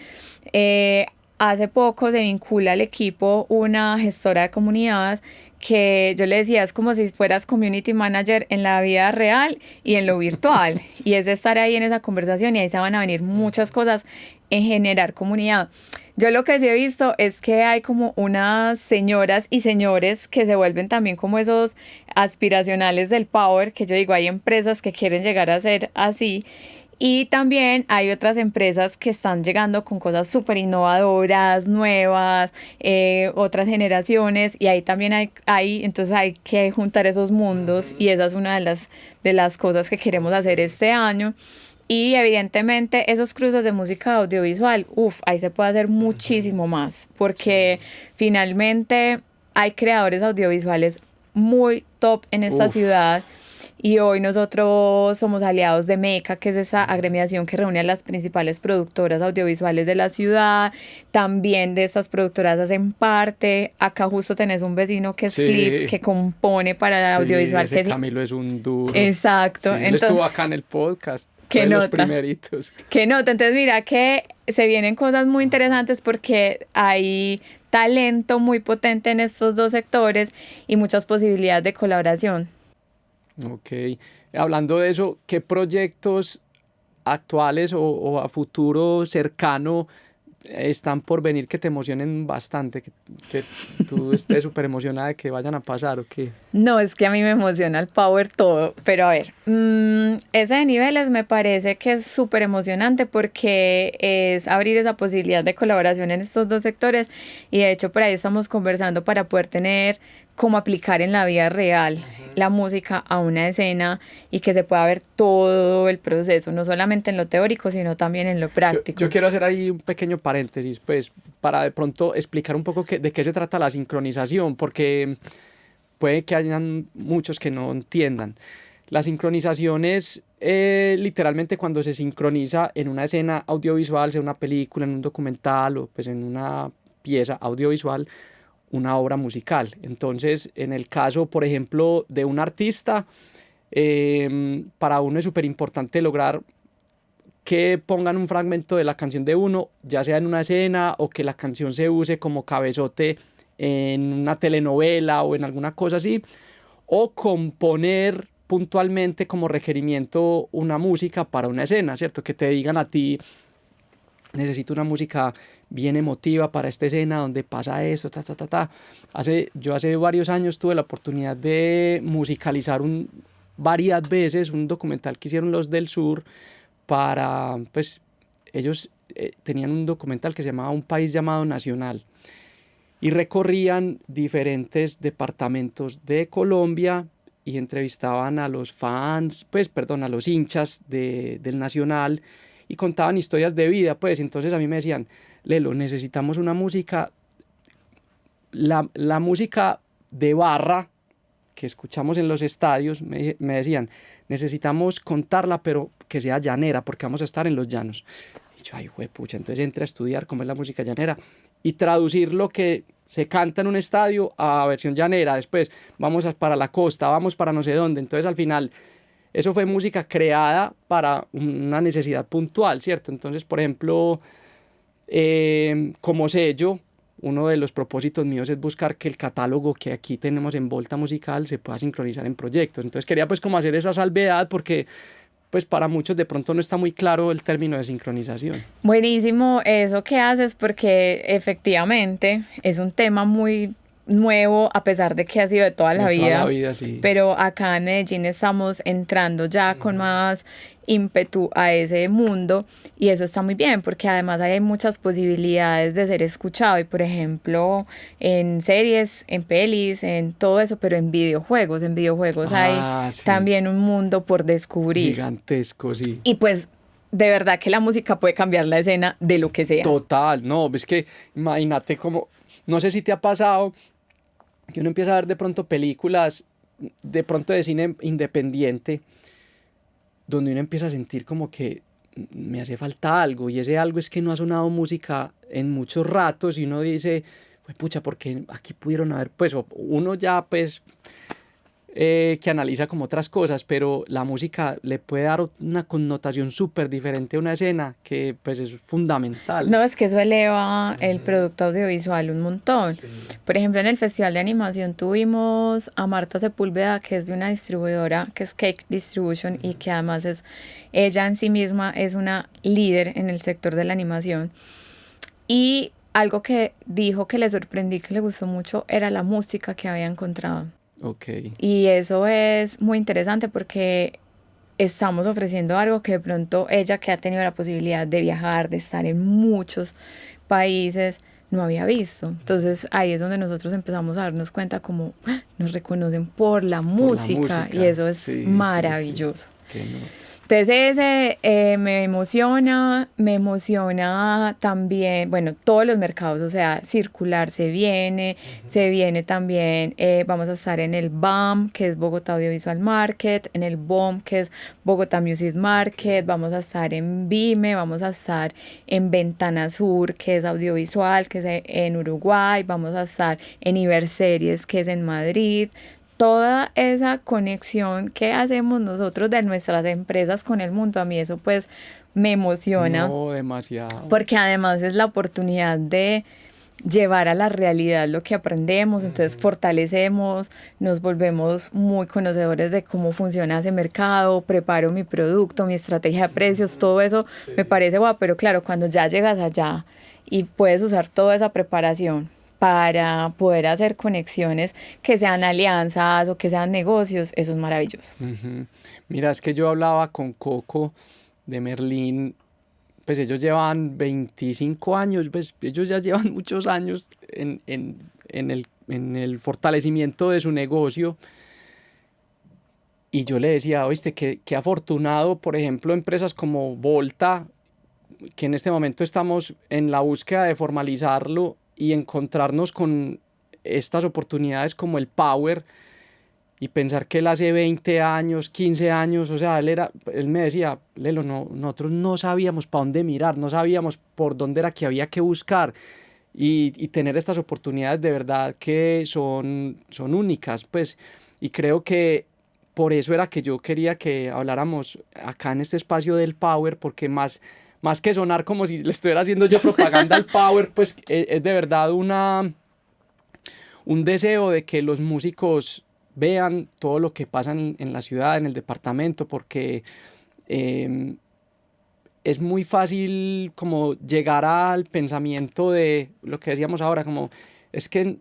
A: hace poco se vincula al equipo una gestora de comunidad que yo le decía es como si fueras community manager en la vida real y en lo virtual y es de estar ahí en esa conversación y ahí se van a venir muchas cosas en generar comunidad. Yo lo que sí he visto es que hay como unas señoras y señores que se vuelven también como esos aspiracionales del power, que yo digo, hay empresas que quieren llegar a ser así. Y también hay otras empresas que están llegando con cosas súper innovadoras, nuevas, otras generaciones, y ahí también entonces hay que juntar esos mundos, y esa es una de las cosas que queremos hacer este año. Y evidentemente esos cruces de música audiovisual, ahí se puede hacer muchísimo más, porque finalmente hay creadores audiovisuales muy top en esta ciudad. Y hoy nosotros somos aliados de MECA, que es esa agremiación que reúne a las principales productoras audiovisuales de la ciudad. También de estas productoras hacen parte. Acá justo tenés un vecino que es Flip, que compone para audiovisual.
B: Ese Camilo es un duro.
A: Exacto.
B: Sí, él estuvo acá en el podcast.
A: ¿Qué nota?
B: Los primeritos.
A: ¿Qué nota? Entonces mira que se vienen cosas muy interesantes porque hay talento muy potente en estos dos sectores y muchas posibilidades de colaboración.
B: Ok, hablando de eso, ¿qué proyectos actuales o a futuro cercano están por venir que te emocionen bastante, que tú estés súper emocionada de que vayan a pasar o qué?
A: No, es que a mí me emociona el power todo, pero a ver, ese de niveles me parece que es súper emocionante porque es abrir esa posibilidad de colaboración en estos dos sectores y de hecho por ahí estamos conversando para poder tener cómo aplicar en la vida real la música a una escena y que se pueda ver todo el proceso, no solamente en lo teórico, sino también en lo práctico.
B: Yo quiero hacer ahí un pequeño paréntesis, pues, para de pronto explicar un poco de qué se trata la sincronización, porque puede que hayan muchos que no entiendan. La sincronización es literalmente cuando se sincroniza en una escena audiovisual, sea una película, en un documental o pues en una pieza audiovisual, una obra musical. Entonces, en el caso, por ejemplo, de un artista, para uno es súper importante lograr que pongan un fragmento de la canción de uno, ya sea en una escena o que la canción se use como cabezote en una telenovela o en alguna cosa así, o componer puntualmente como requerimiento una música para una escena, ¿cierto? Que te digan a ti, necesito una música bien emotiva para esta escena donde pasa esto, Yo hace varios años tuve la oportunidad de musicalizar varias veces un documental que hicieron los del Sur para, pues, ellos tenían un documental que se llamaba Un País Llamado Nacional y recorrían diferentes departamentos de Colombia y entrevistaban a los fans, a los hinchas del Nacional y contaban historias de vida, pues. Entonces a mí me decían, Lelo, necesitamos una música, la música de barra que escuchamos en los estadios, me decían, necesitamos contarla, pero que sea llanera, porque vamos a estar en los llanos. Y yo, ay, juepucha, entonces entré a estudiar cómo es la música llanera y traducir lo que se canta en un estadio a versión llanera. Después vamos para la costa, vamos para no sé dónde. Entonces al final eso fue música creada para una necesidad puntual, ¿cierto? Entonces, por ejemplo, como sello, uno de los propósitos míos es buscar que el catálogo que aquí tenemos en Volta Musical se pueda sincronizar en proyectos. Entonces quería pues como hacer esa salvedad porque pues para muchos de pronto no está muy claro el término de sincronización.
A: Buenísimo eso que haces porque efectivamente es un tema muy nuevo a pesar de que ha sido de toda la vida,
B: sí.
A: Pero acá en Medellín estamos entrando ya con más ímpetu a ese mundo y eso está muy bien porque además hay muchas posibilidades de ser escuchado y por ejemplo en series, en pelis, en todo eso, pero en videojuegos hay también un mundo por descubrir.
B: Gigantesco, sí.
A: Y pues de verdad que la música puede cambiar la escena de lo que sea.
B: Total, no, es que imagínate como, no sé si te ha pasado que uno empieza a ver de pronto películas, de pronto de cine independiente, donde uno empieza a sentir como que me hace falta algo, y ese algo es que no ha sonado música en muchos ratos y uno dice, pues pucha, porque aquí pudieron haber, pues uno ya pues que analiza como otras cosas, pero la música le puede dar una connotación súper diferente a una escena que pues es fundamental.
A: No, es que eso eleva el producto audiovisual un montón. Sí. Por ejemplo, en el Festival de Animación tuvimos a Marta Sepúlveda, que es de una distribuidora, que es Cake Distribution, y que además ella en sí misma es una líder en el sector de la animación. Y algo que dijo que le sorprendí, que le gustó mucho, era la música que había encontrado.
B: Okay.
A: Y eso es muy interesante porque estamos ofreciendo algo que de pronto ella, que ha tenido la posibilidad de viajar, de estar en muchos países, no había visto. Entonces ahí es donde nosotros empezamos a darnos cuenta como nos reconocen por la música y eso es maravilloso.
B: Sí. No.
A: Entonces ese me emociona también, bueno, todos los mercados, o sea, Circular se viene también, vamos a estar en el BAM, que es Bogotá Audiovisual Market, en el BOM, que es Bogotá Music Market, vamos a estar en Vime, vamos a estar en Ventana Sur, que es audiovisual, que es en Uruguay, vamos a estar en Iberseries, que es en Madrid. Toda esa conexión que hacemos nosotros de nuestras empresas con el mundo, a mí eso pues me emociona.
B: No, demasiado.
A: Porque además es la oportunidad de llevar a la realidad lo que aprendemos, entonces fortalecemos, nos volvemos muy conocedores de cómo funciona ese mercado, preparo mi producto, mi estrategia de precios, todo eso me parece guau, pero claro, cuando ya llegas allá y puedes usar toda esa preparación para poder hacer conexiones que sean alianzas o que sean negocios, eso es maravilloso.
B: Uh-huh. Mira, es que yo hablaba con Coco de Merlín, pues ellos llevan 25 años, pues ellos ya llevan muchos años en el fortalecimiento de su negocio. Y yo le decía, oíste, qué afortunado, por ejemplo, empresas como Volta, que en este momento estamos en la búsqueda de formalizarlo y encontrarnos con estas oportunidades como el Power y pensar que él hace 20 años, 15 años, o sea, él me decía, Lelo, nosotros no sabíamos para dónde mirar, no sabíamos por dónde era que había que buscar y tener estas oportunidades de verdad que son únicas, pues, y creo que por eso era que yo quería que habláramos acá en este espacio del Power, porque más que sonar como si le estuviera haciendo yo propaganda al Power, pues es de verdad un deseo de que los músicos vean todo lo que pasa en la ciudad, en el departamento, porque es muy fácil como llegar al pensamiento de lo que decíamos ahora, como es que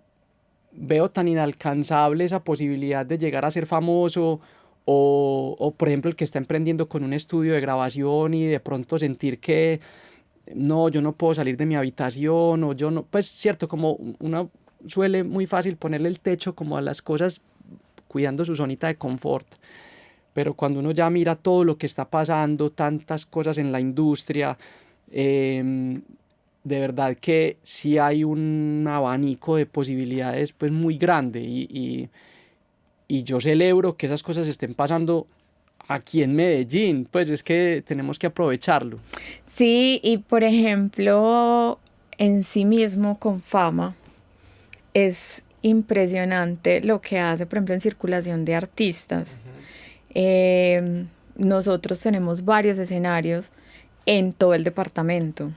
B: veo tan inalcanzable esa posibilidad de llegar a ser famoso, o por ejemplo el que está emprendiendo con un estudio de grabación y de pronto sentir que no, yo no puedo salir de mi habitación, o yo no, pues cierto, como uno suele muy fácil ponerle el techo como a las cosas cuidando su zonita de confort, pero cuando uno ya mira todo lo que está pasando, tantas cosas en la industria, de verdad que sí hay un abanico de posibilidades pues muy grande y yo celebro que esas cosas estén pasando aquí en Medellín, pues es que tenemos que aprovecharlo.
A: Sí, y por ejemplo, en sí mismo con Fama, es impresionante lo que hace, por ejemplo, en circulación de artistas. Uh-huh. Nosotros tenemos varios escenarios en todo el departamento.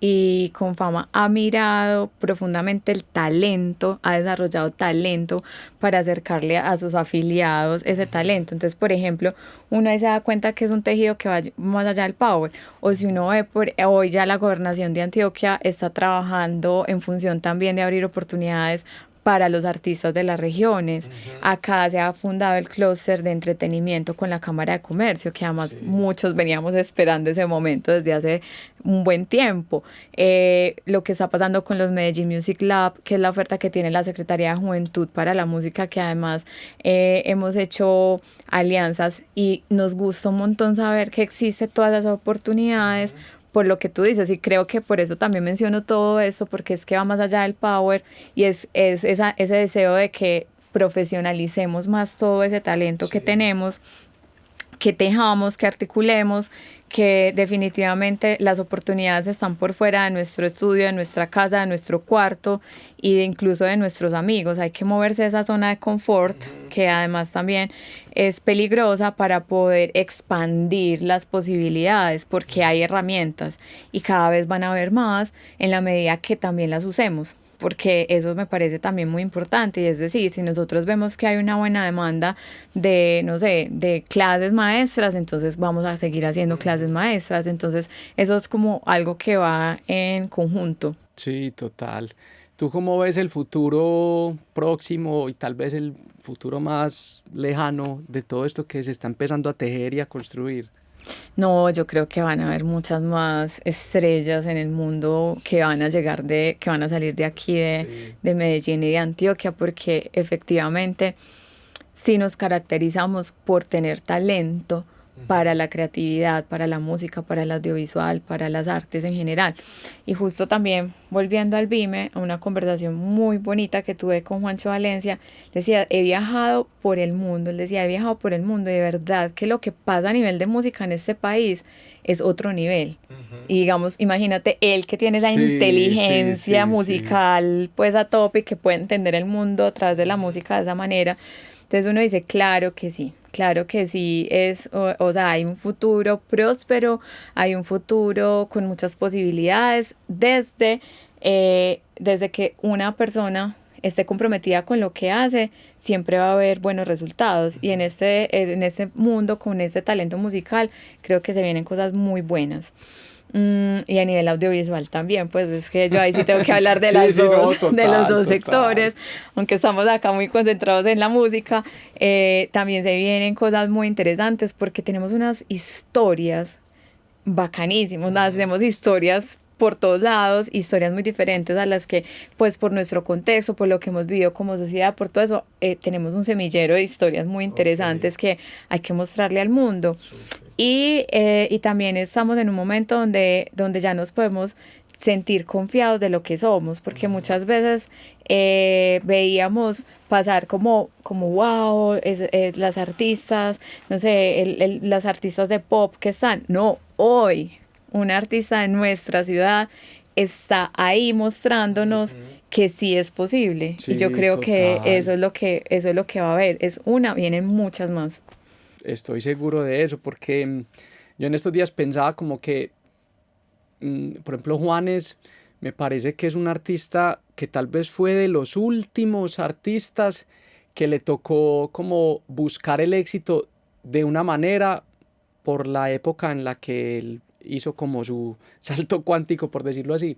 A: Y con Fama ha mirado profundamente el talento, ha desarrollado talento para acercarle a sus afiliados ese talento. Entonces, por ejemplo, uno ahí se da cuenta que es un tejido que va más allá del Power. O si uno ve, hoy ya la gobernación de Antioquia está trabajando en función también de abrir oportunidades para los artistas de las regiones. Uh-huh. Acá se ha fundado el clúster de entretenimiento con la Cámara de Comercio, que además muchos veníamos esperando ese momento desde hace un buen tiempo. Lo que está pasando con los Medellín Music Lab, que es la oferta que tiene la Secretaría de Juventud para la música, que además hemos hecho alianzas y nos gusta un montón saber que existen todas esas oportunidades. Uh-huh. Por lo que tú dices, y creo que por eso también menciono todo esto, porque es que va más allá del Power y es ese deseo de que profesionalicemos más todo ese talento que tenemos, que tejamos, que articulemos, que definitivamente las oportunidades están por fuera de nuestro estudio, de nuestra casa, de nuestro cuarto y incluso de nuestros amigos. Hay que moverse de esa zona de confort, que además también es peligrosa, para poder expandir las posibilidades, porque hay herramientas y cada vez van a haber más en la medida que también las usemos, porque eso me parece también muy importante. Y es decir, si nosotros vemos que hay una buena demanda de, no sé, de clases maestras, entonces vamos a seguir haciendo clases maestras. Entonces eso es como algo que va en conjunto.
B: Sí, total. ¿Tú cómo ves el futuro próximo y tal vez el futuro más lejano de todo esto que se está empezando a tejer y a construir?
A: No, yo creo que van a haber muchas más estrellas en el mundo que van a llegar que van a salir de aquí, de Medellín y de Antioquia, porque efectivamente sí nos caracterizamos por tener talento para la creatividad, para la música, para el audiovisual, para las artes en general. Y justo también, volviendo al BIME, a una conversación muy bonita que tuve con Juancho Valencia, decía, he viajado por el mundo, él decía, he viajado por el mundo, y de verdad que lo que pasa a nivel de música en este país es otro nivel. Y digamos, imagínate él que tiene esa inteligencia musical pues a tope, y que puede entender el mundo a través de la música de esa manera. Entonces uno dice, claro que sí, o sea, hay un futuro próspero, hay un futuro con muchas posibilidades desde que una persona esté comprometida con lo que hace, siempre va a haber buenos resultados. Y en este mundo, con este talento musical, creo que se vienen cosas muy buenas. Y a nivel audiovisual también, pues es que yo ahí sí tengo que hablar de, de los dos sectores, aunque estamos acá muy concentrados en la música. También se vienen cosas muy interesantes, porque tenemos unas historias bacanísimas, tenemos historias por todos lados, historias muy diferentes a las que, pues por nuestro contexto, por lo que hemos vivido como sociedad, por todo eso, tenemos un semillero de historias muy interesantes que hay que mostrarle al mundo. Y también estamos en un momento donde ya nos podemos sentir confiados de lo que somos, porque muchas veces veíamos pasar como wow, las artistas, no sé, las artistas de pop que están. No, hoy una artista de nuestra ciudad está ahí mostrándonos que sí es posible. Sí, y yo creo que eso es lo que va a haber. Vienen muchas más.
B: Estoy seguro de eso, porque yo en estos días pensaba como que, por ejemplo, Juanes me parece que es un artista que tal vez fue de los últimos artistas que le tocó como buscar el éxito de una manera por la época en la que él hizo como su salto cuántico, por decirlo así.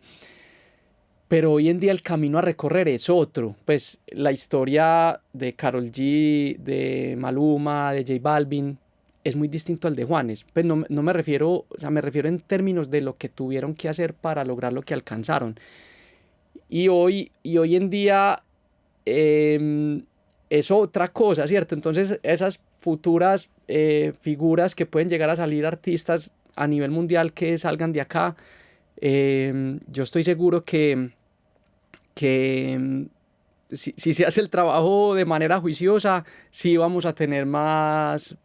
B: Pero hoy en día el camino a recorrer es otro. Pues la historia de Karol G, de Maluma, de J Balvin es muy distinto al de Juanes. Pues no me refiero, o sea, me refiero en términos de lo que tuvieron que hacer para lograr lo que alcanzaron. Y hoy en día es otra cosa, ¿cierto? Entonces esas futuras figuras que pueden llegar a salir artistas a nivel mundial que salgan de acá, yo estoy seguro que si se hace el trabajo de manera juiciosa, sí vamos a tener más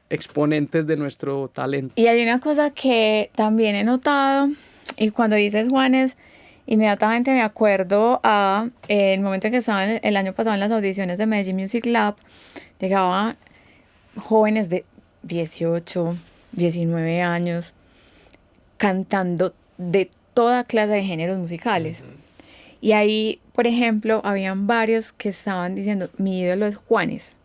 B: exponentes de nuestro talento.
A: Y hay una cosa que también he notado, y cuando dices Juanes, inmediatamente me acuerdo el momento en que estaba el año pasado en las audiciones de Medellín Music Lab, llegaban jóvenes de 18, 19 años cantando de toda clase de géneros musicales. Y ahí, por ejemplo, habían varios que estaban diciendo, mi ídolo es Juanes.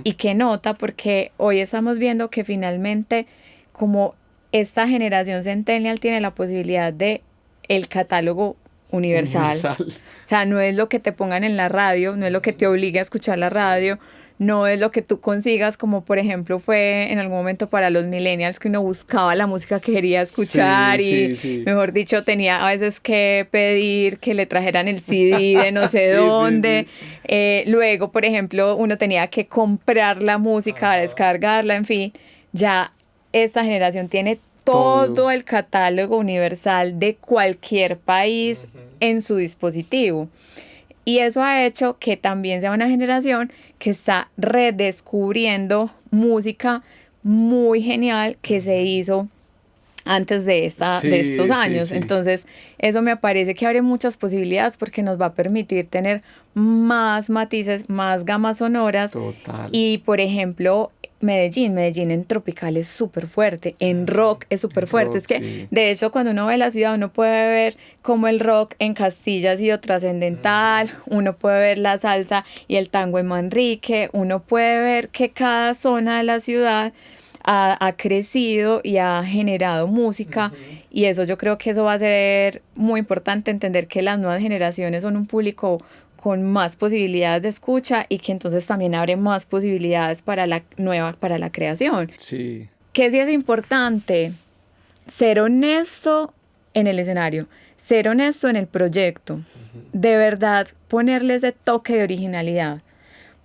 A: Y qué nota, porque hoy estamos viendo que finalmente, como esta generación centennial tiene la posibilidad de el catálogo universal. O sea, no es lo que te pongan en la radio, no es lo que te obligue a escuchar la radio, no es lo que tú consigas, como por ejemplo fue en algún momento para los millennials, que uno buscaba la música que quería escuchar mejor dicho, tenía a veces que pedir que le trajeran el CD de no sé dónde. Luego, por ejemplo, uno tenía que comprar la música, descargarla, en fin. Ya esta generación tiene todo el catálogo universal de cualquier país en su dispositivo. Y eso ha hecho que también sea una generación que está redescubriendo música muy genial que se hizo antes de estos años.
B: Sí.
A: Entonces, eso me parece que abre muchas posibilidades porque nos va a permitir tener más matices, más gamas sonoras.
B: Total.
A: Y, por ejemplo, Medellín en tropical es súper fuerte, en rock es súper fuerte. Es que,
B: sí.
A: de hecho, cuando uno ve la ciudad, uno puede ver cómo el rock en Castilla ha sido trascendental, uno puede ver la salsa y el tango en Manrique, uno puede ver que cada zona de la ciudad ha crecido y ha generado música, y eso yo creo que eso va a ser muy importante, entender que las nuevas generaciones son un público con más posibilidades de escucha y que entonces también abre más posibilidades para la creación.
B: Sí.
A: Que sí es importante ser honesto en el escenario, ser honesto en el proyecto, de verdad ponerle ese toque de originalidad,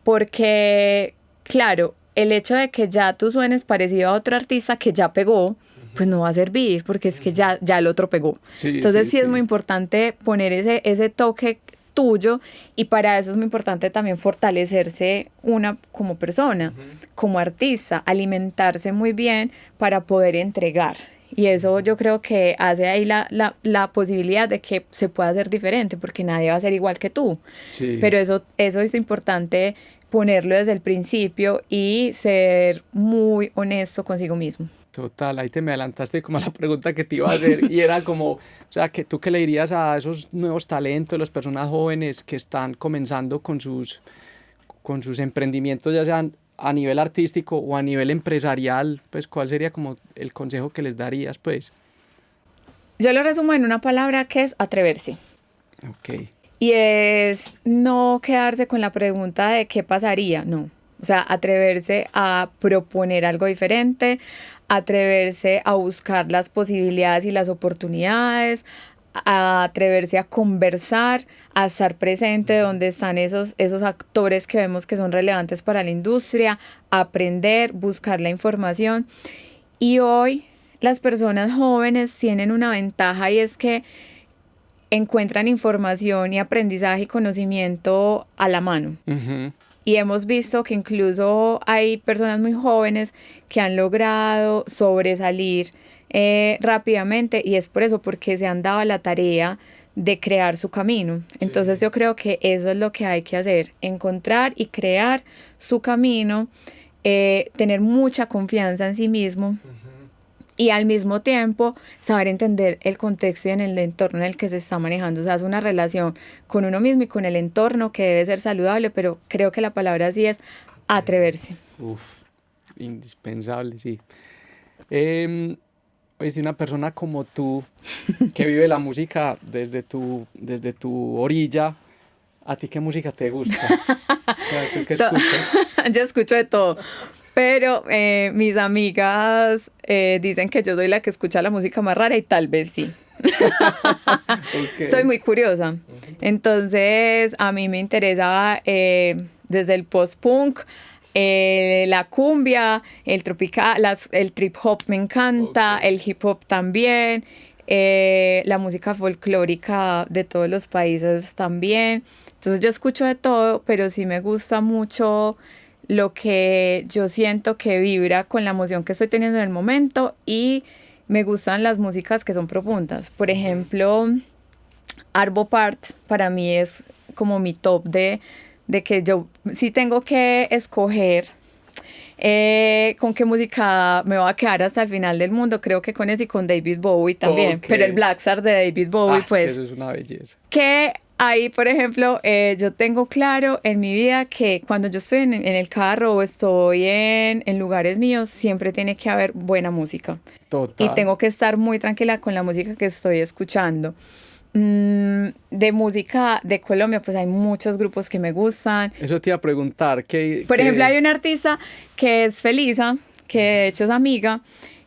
A: porque claro, el hecho de que ya tú suenes parecido a otro artista que ya pegó, pues no va a servir, porque es que ya el otro pegó.
B: Sí,
A: Entonces
B: sí,
A: sí es
B: sí.
A: muy importante poner ese toque tuyo, y para eso es muy importante también fortalecerse una como persona, como artista, alimentarse muy bien para poder entregar. Y eso yo creo que hace ahí la posibilidad de que se pueda hacer diferente, porque nadie va a ser igual que tú.
B: Sí.
A: Pero eso es importante ponerlo desde el principio y ser muy honesto consigo mismo.
B: Total, ahí te me adelantaste como a la pregunta que te iba a hacer, y era como, o sea, que tú qué le dirías a esos nuevos talentos, las personas jóvenes que están comenzando con sus emprendimientos, ya sean a nivel artístico o a nivel empresarial, pues ¿cuál sería como el consejo que les darías, pues?
A: Yo lo resumo en una palabra que es atreverse.
B: Ok.
A: Y es no quedarse con la pregunta de qué pasaría, no. O sea, atreverse a proponer algo diferente, atreverse a buscar las posibilidades y las oportunidades, a atreverse a conversar, a estar presente donde están esos actores que vemos que son relevantes para la industria, aprender, buscar la información. Y hoy las personas jóvenes tienen una ventaja, y es que encuentran información y aprendizaje y conocimiento a la mano.
B: Uh-huh.
A: Y hemos visto que incluso hay personas muy jóvenes que han logrado sobresalir rápidamente, y es por eso, porque se han dado la tarea de crear su camino. Entonces yo creo que eso es lo que hay que hacer, encontrar y crear su camino, tener mucha confianza en sí mismo. Y al mismo tiempo saber entender el contexto y en el entorno en el que se está manejando. O sea, es una relación con uno mismo y con el entorno que debe ser saludable, pero creo que la palabra sí es atreverse.
B: Uf, indispensable, sí. Oye, si una persona como tú, que vive la música desde tu orilla, ¿a ti qué música te gusta? ¿Tú qué escuchas?
A: Yo escucho de todo. Pero mis amigas dicen que yo soy la que escucha la música más rara, y tal vez sí.
B: Okay.
A: Soy muy curiosa. Entonces, a mí me interesa desde el post-punk, la cumbia, el tropical, el trip hop me encanta, el hip hop también, la música folclórica de todos los países también. Entonces, yo escucho de todo, pero sí me gusta mucho lo que yo siento que vibra con la emoción que estoy teniendo en el momento, y me gustan las músicas que son profundas. Por ejemplo, Arvo Pärt para mí es como mi top de que yo sí tengo que escoger con qué música me voy a quedar hasta el final del mundo. Creo que con ese y con David Bowie también.
B: Okay.
A: Pero el Black Star de David Bowie, pues...
B: Es que eso es una belleza.
A: Que ahí, por ejemplo, yo tengo claro en mi vida que cuando yo estoy en el carro o estoy en lugares míos, siempre tiene que haber buena música.
B: Total.
A: Y tengo que estar muy tranquila con la música que estoy escuchando. De música de Colombia, pues hay muchos grupos que me gustan.
B: Eso te iba a preguntar.
A: Por ejemplo, hay una artista que es Felisa, que de hecho es amiga.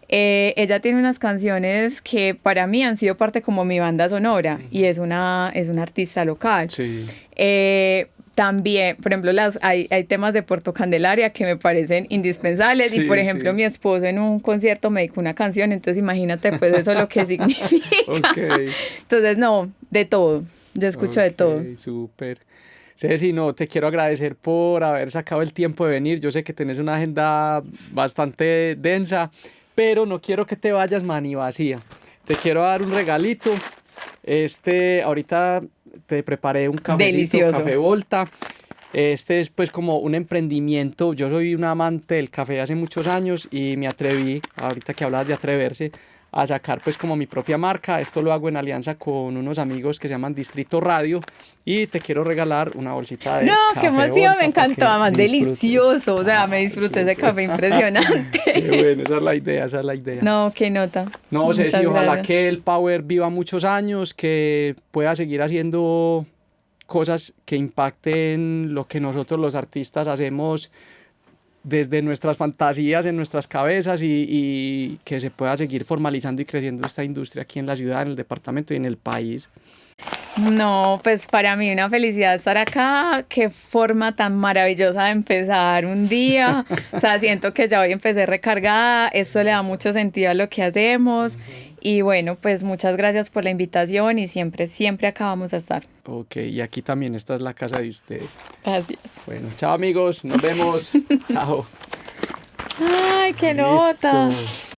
A: Ella tiene unas canciones que para mí han sido parte como mi banda sonora, y es una artista local.
B: Sí.
A: También, por ejemplo, hay temas de Puerto Candelaria que me parecen indispensables,
B: Sí,
A: y por ejemplo, mi esposo en un concierto me dedicó una canción, entonces imagínate pues eso lo que significa.
B: Okay.
A: Entonces, no, de todo, yo escucho de todo.
B: Súper. Ceci, no, te quiero agradecer por haber sacado el tiempo de venir. Yo sé que tenés una agenda bastante densa, pero no quiero que te vayas mani vacía. Te quiero dar un regalito. Ahorita te preparé un cafecito,
A: Delicioso.
B: Café Volta. Este es pues como un emprendimiento. Yo soy un amante del café hace muchos años y me atreví, ahorita que hablas de atreverse, a sacar pues como mi propia marca. Esto lo hago en alianza con unos amigos que se llaman Distrito Radio y te quiero regalar una bolsita de
A: No,
B: café
A: qué emoción,
B: Volta
A: me encantó,
B: para que
A: además
B: disfrutes.
A: delicioso, o sea, me disfruté ese café impresionante.
B: Qué bueno, esa es la idea, esa es la idea.
A: No, qué nota.
B: No,
A: Muchas
B: Ceci, ojalá
A: gracias.
B: que el Power viva muchos años, que pueda seguir haciendo cosas que impacten lo que nosotros los artistas hacemos desde nuestras fantasías en nuestras cabezas y que se pueda seguir formalizando y creciendo esta industria aquí en la ciudad, en el departamento y en el país.
A: No, pues para mí una felicidad estar acá. Qué forma tan maravillosa de empezar un día. O sea, siento que ya hoy empecé recargada. Esto le da mucho sentido a lo que hacemos. Y bueno, pues muchas gracias por la invitación y siempre, siempre acá vamos a estar.
B: Ok, y aquí también esta es la casa de ustedes.
A: Gracias.
B: Bueno, chao amigos, nos vemos. Chao.
A: Ay, qué nota.
B: Listo.